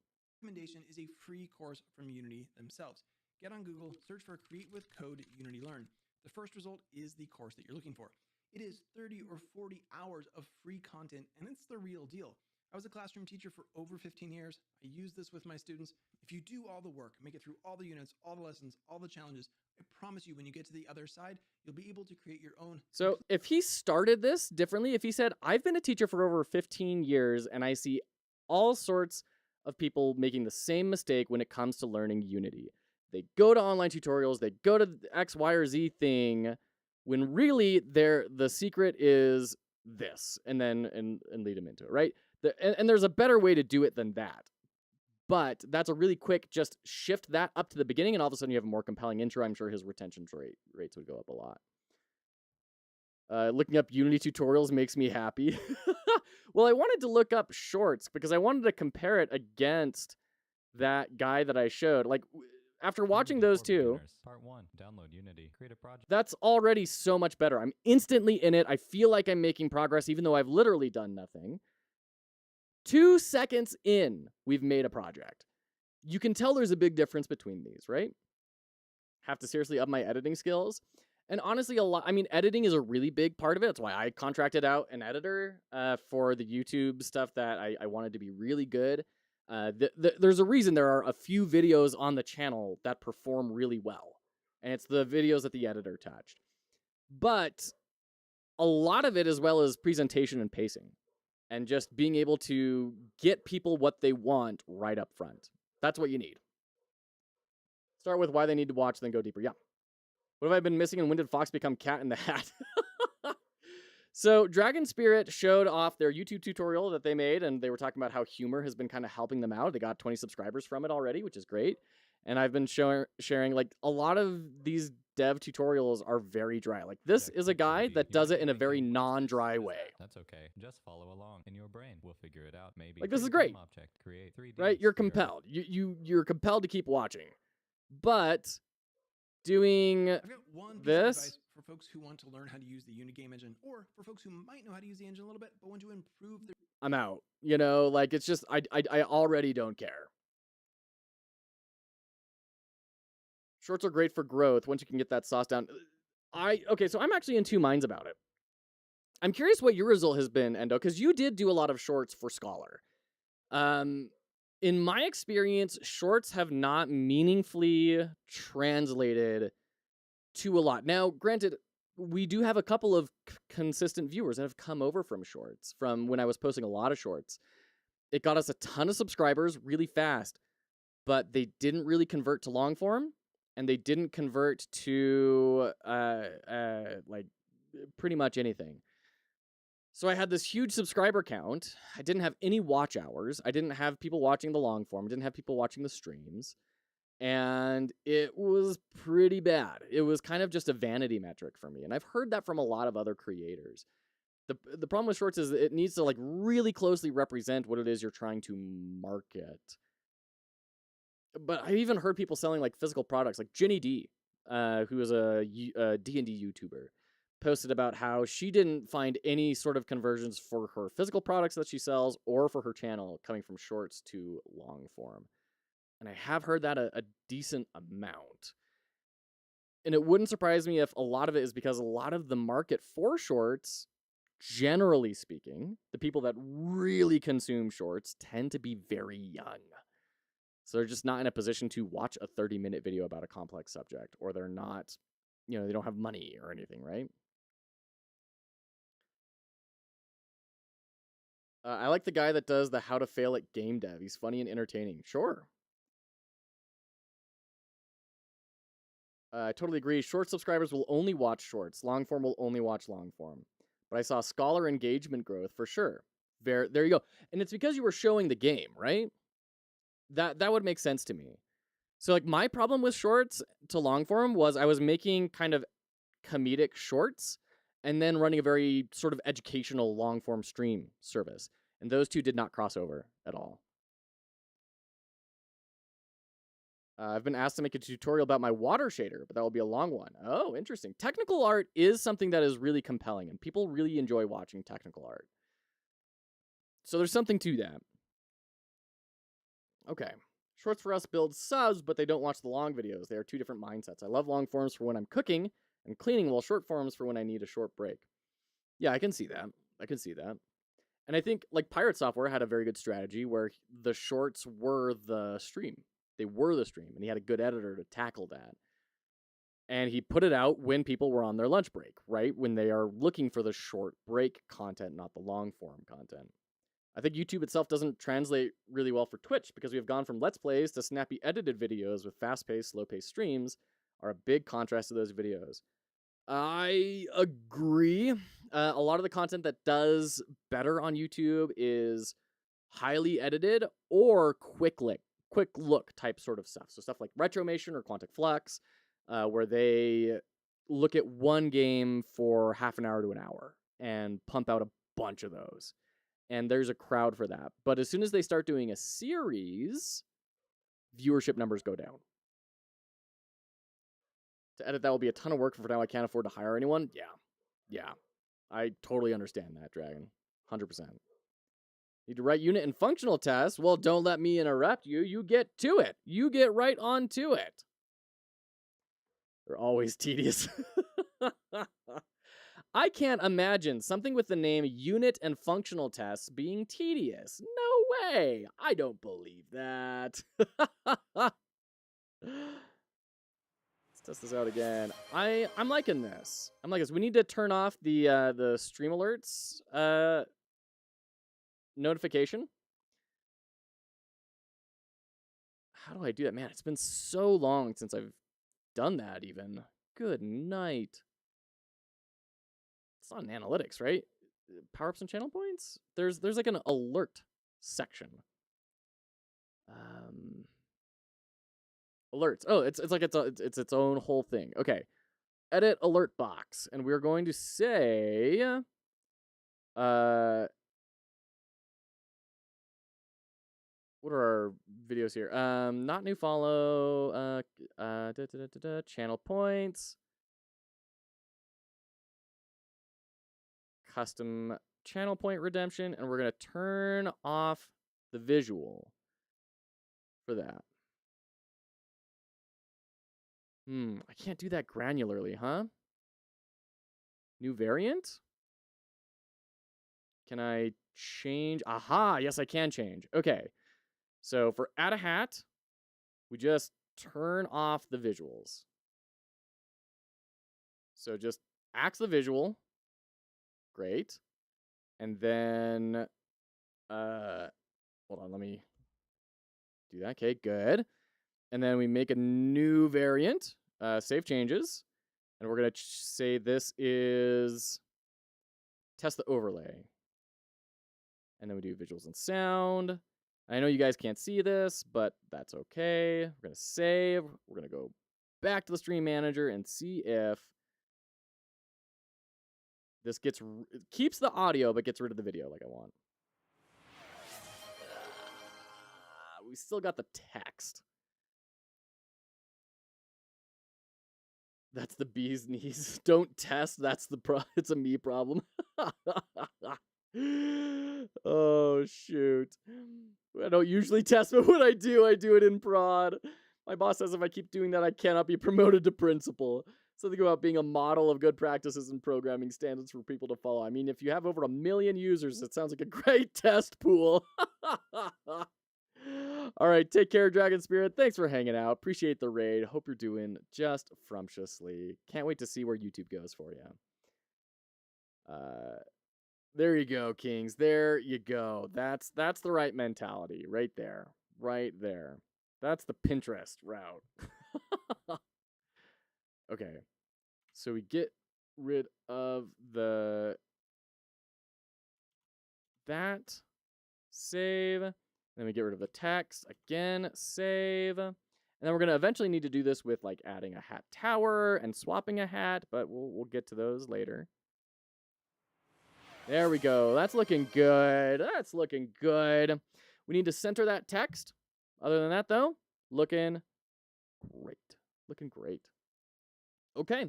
Recommendation is a free course from Unity themselves. Get on Google, search for Create with Code Unity Learn. The first result is the course that you're looking for. It is 30 or 40 hours of free content, and it's the real deal. I was a classroom teacher for over 15 years. I use this with my students. If you do all the work, make it through all the units, all the lessons, all the challenges, I promise you when you get to the other side, you'll be able to create your own. So if he started this differently, if he said, I've been a teacher for over 15 years and I see all sorts of people making the same mistake when it comes to learning Unity. They go to online tutorials, they go to the X, Y, or Z thing, when really the secret is this, and lead them into it, right? And there's a better way to do it than that. But that's a really quick, just shift that up to the beginning, and all of a sudden you have a more compelling intro. I'm sure his retention rates would go up a lot. Looking up Unity tutorials makes me happy. Well, I wanted to look up shorts because I wanted to compare it against that guy that I showed. Like, after watching Unity those for two, beginners. Part 1. Download Unity. Create a project. that's already so much better. I'm instantly in it. I feel like I'm making progress even though I've literally done nothing. 2 seconds in, we've made a project. You can tell there's a big difference between these, right? Have to seriously up my editing skills. And honestly, editing is a really big part of it. That's why I contracted out an editor for the YouTube stuff that I wanted to be really good. There's a reason there are a few videos on the channel that perform really well. And it's the videos that the editor touched. But a lot of it as well as presentation and pacing. And just being able to get people what they want right up front. That's what you need. Start with why they need to watch, then go deeper. Yeah. What have I been missing, and when did Fox become Cat in the Hat? So Dragon Spirit showed off their YouTube tutorial that they made, and they were talking about how humor has been kind of helping them out. They got 20 subscribers from it already, which is great. And I've been sharing, like, a lot of these dev tutorials are very dry. Like, this is a guy that does it in a very non-dry way. That's okay. Just follow along in your brain. We'll figure it out. Maybe. Like, this is Create a great. game object. Create 3D. Right? You're sphere. compelled. You're compelled to keep watching. But doing I've got one piece of this, advice for folks who want to learn how to use the Unity game engine, or for folks who might know how to use the engine a little bit, but want to improve their. I'm out. You know, like, it's just, I already don't care. Shorts are great for growth once you can get that sauce down. Okay, so I'm actually in two minds about it. I'm curious what your result has been, Endo, because you did do a lot of shorts for Scholar. In my experience, shorts have not meaningfully translated to a lot. Now, granted, we do have a couple of consistent viewers that have come over from shorts, from when I was posting a lot of shorts. It got us a ton of subscribers really fast, but they didn't really convert to long form, and they didn't convert to like pretty much anything. So I had this huge subscriber count. I didn't have any watch hours. I didn't have people watching the long form. I didn't have people watching the streams. And it was pretty bad. It was kind of just a vanity metric for me. And I've heard that from a lot of other creators. The problem with shorts is it needs to, like, really closely represent what it is you're trying to market. But I've even heard people selling, like, physical products, like Jenny D, who is a D&D YouTuber, posted about how she didn't find any sort of conversions for her physical products that she sells or for her channel coming from shorts to long form. And I have heard that a decent amount. And it wouldn't surprise me if a lot of it is because a lot of the market for shorts, generally speaking, the people that really consume shorts tend to be very young. So they're just not in a position to watch a 30-minute video about a complex subject, or they're not, they don't have money or anything, right? I like the guy that does the how to fail at game dev. He's funny and entertaining. Sure. I totally agree. Short subscribers will only watch shorts. Long form will only watch long form. But I saw Scholar engagement growth for sure. There you go. And it's because you were showing the game, right? That would make sense to me. So, like, my problem with shorts to long form was I was making kind of comedic shorts and then running a very sort of educational long form stream service. And those two did not cross over at all. I've been asked to make a tutorial about my water shader, but that will be a long one. Oh, interesting. Technical art is something that is really compelling, and people really enjoy watching technical art. So there's something to that. Okay. Shorts for us build subs, but they don't watch the long videos. They are two different mindsets. I love long forms for when I'm cooking and cleaning, while short forms for when I need a short break. Yeah, I can see that. And I think like Pirate Software had a very good strategy where the shorts were the stream. They were the stream, and he had a good editor to tackle that. And he put it out when people were on their lunch break, right? When they are looking for the short break content, not the long form content. I think YouTube itself doesn't translate really well for Twitch because we have gone from Let's Plays to snappy edited videos with fast-paced, slow-paced streams are a big contrast to those videos. I agree. A lot of the content that does better on YouTube is highly edited or quick look type sort of stuff. So stuff like Retromation or Quantic Flux, where they look at one game for half an hour to an hour and pump out a bunch of those. And there's a crowd for that. But as soon as they start doing a series, viewership numbers go down. To edit that will be a ton of work. For now, I can't afford to hire anyone. Yeah. I totally understand that, Dragon. 100%. Need to write unit and functional tests? Well, don't let me interrupt you. You get to it. You get right on to it. They're always tedious. I can't imagine something with the name unit and functional tests being tedious. No way. I don't believe that. Let's test this out again. I'm liking this. We need to turn off the stream alerts notification. How do I do that? Man, it's been so long since I've done that even. Good night. It's not in analytics, right? Power-ups and channel points? There's like an alert section. Alerts. Oh, it's like it's its own whole thing. Okay. Edit alert box. And we're going to say what are our videos here? Not new follow, channel points. Custom channel point redemption, and we're going to turn off the visual for that. I can't do that granularly, huh? New variant? Can I change? Aha, yes, I can change. Okay, so for add a hat, we just turn off the visuals. So just axe the visual. Great. And then, hold on, let me do that. Okay, good. And then we make a new variant, save changes. And we're going to say this is test the overlay. And then we do visuals and sound. I know you guys can't see this, but that's okay. We're going to save. We're going to go back to the stream manager and see if this keeps the audio, but gets rid of the video like I want. We still got the text. That's the bee's knees. Don't test. That's the it's a me problem. Oh, shoot. I don't usually test, but when I do it in prod. My boss says if I keep doing that, I cannot be promoted to principal. Something about being a model of good practices and programming standards for people to follow. I mean, if you have over 1 million users, it sounds like a great test pool. All right, take care, Dragon Spirit. Thanks for hanging out. Appreciate the raid. Hope you're doing just frumptuously. Can't wait to see where YouTube goes for you. There you go, Kings. There you go. That's the right mentality right there. Right there. That's the Pinterest route. Okay. So we get rid of that. Save. Then we get rid of the text. Again, save. And then we're going to eventually need to do this with like adding a hat tower and swapping a hat, but we'll get to those later. There we go. That's looking good. That's looking good. We need to center that text. Other than that, though, looking great. Looking great. Okay.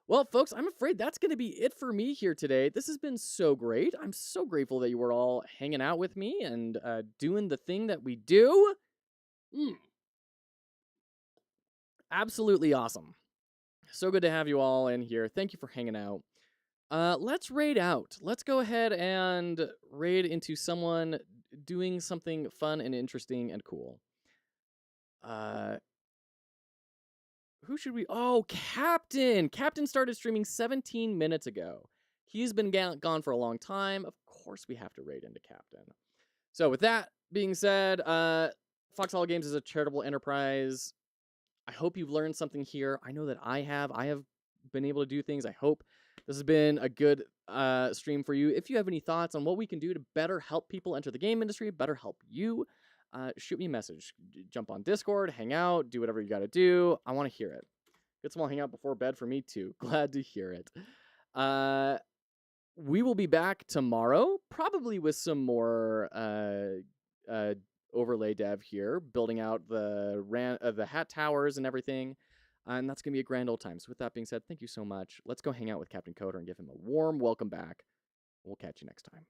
Well, folks, I'm afraid that's going to be it for me here today. This has been so great. I'm so grateful that you were all hanging out with me and doing the thing that we do. Absolutely awesome. So good to have you all in here. Thank you for hanging out. Let's raid out. Let's go ahead and raid into someone doing something fun and interesting and cool. Who should we? Oh, Captain. Captain started streaming 17 minutes ago. He's been gone for a long time. Of course, we have to raid into Captain. So with that being said, Foxhole Games is a charitable enterprise. I hope you've learned something here. I know that I have. I have been able to do things. I hope this has been a good stream for you. If you have any thoughts on what we can do to better help people enter the game industry, better help you, shoot me a message. Jump on Discord, hang out, do whatever you got to do. I want to hear it. Good small hangout before bed for me too. Glad to hear it. We will be back tomorrow, probably with some more overlay dev here, building out the hat towers and everything. And that's going to be a grand old time. So with that being said, thank you so much. Let's go hang out with Captain Coder and give him a warm welcome back. We'll catch you next time.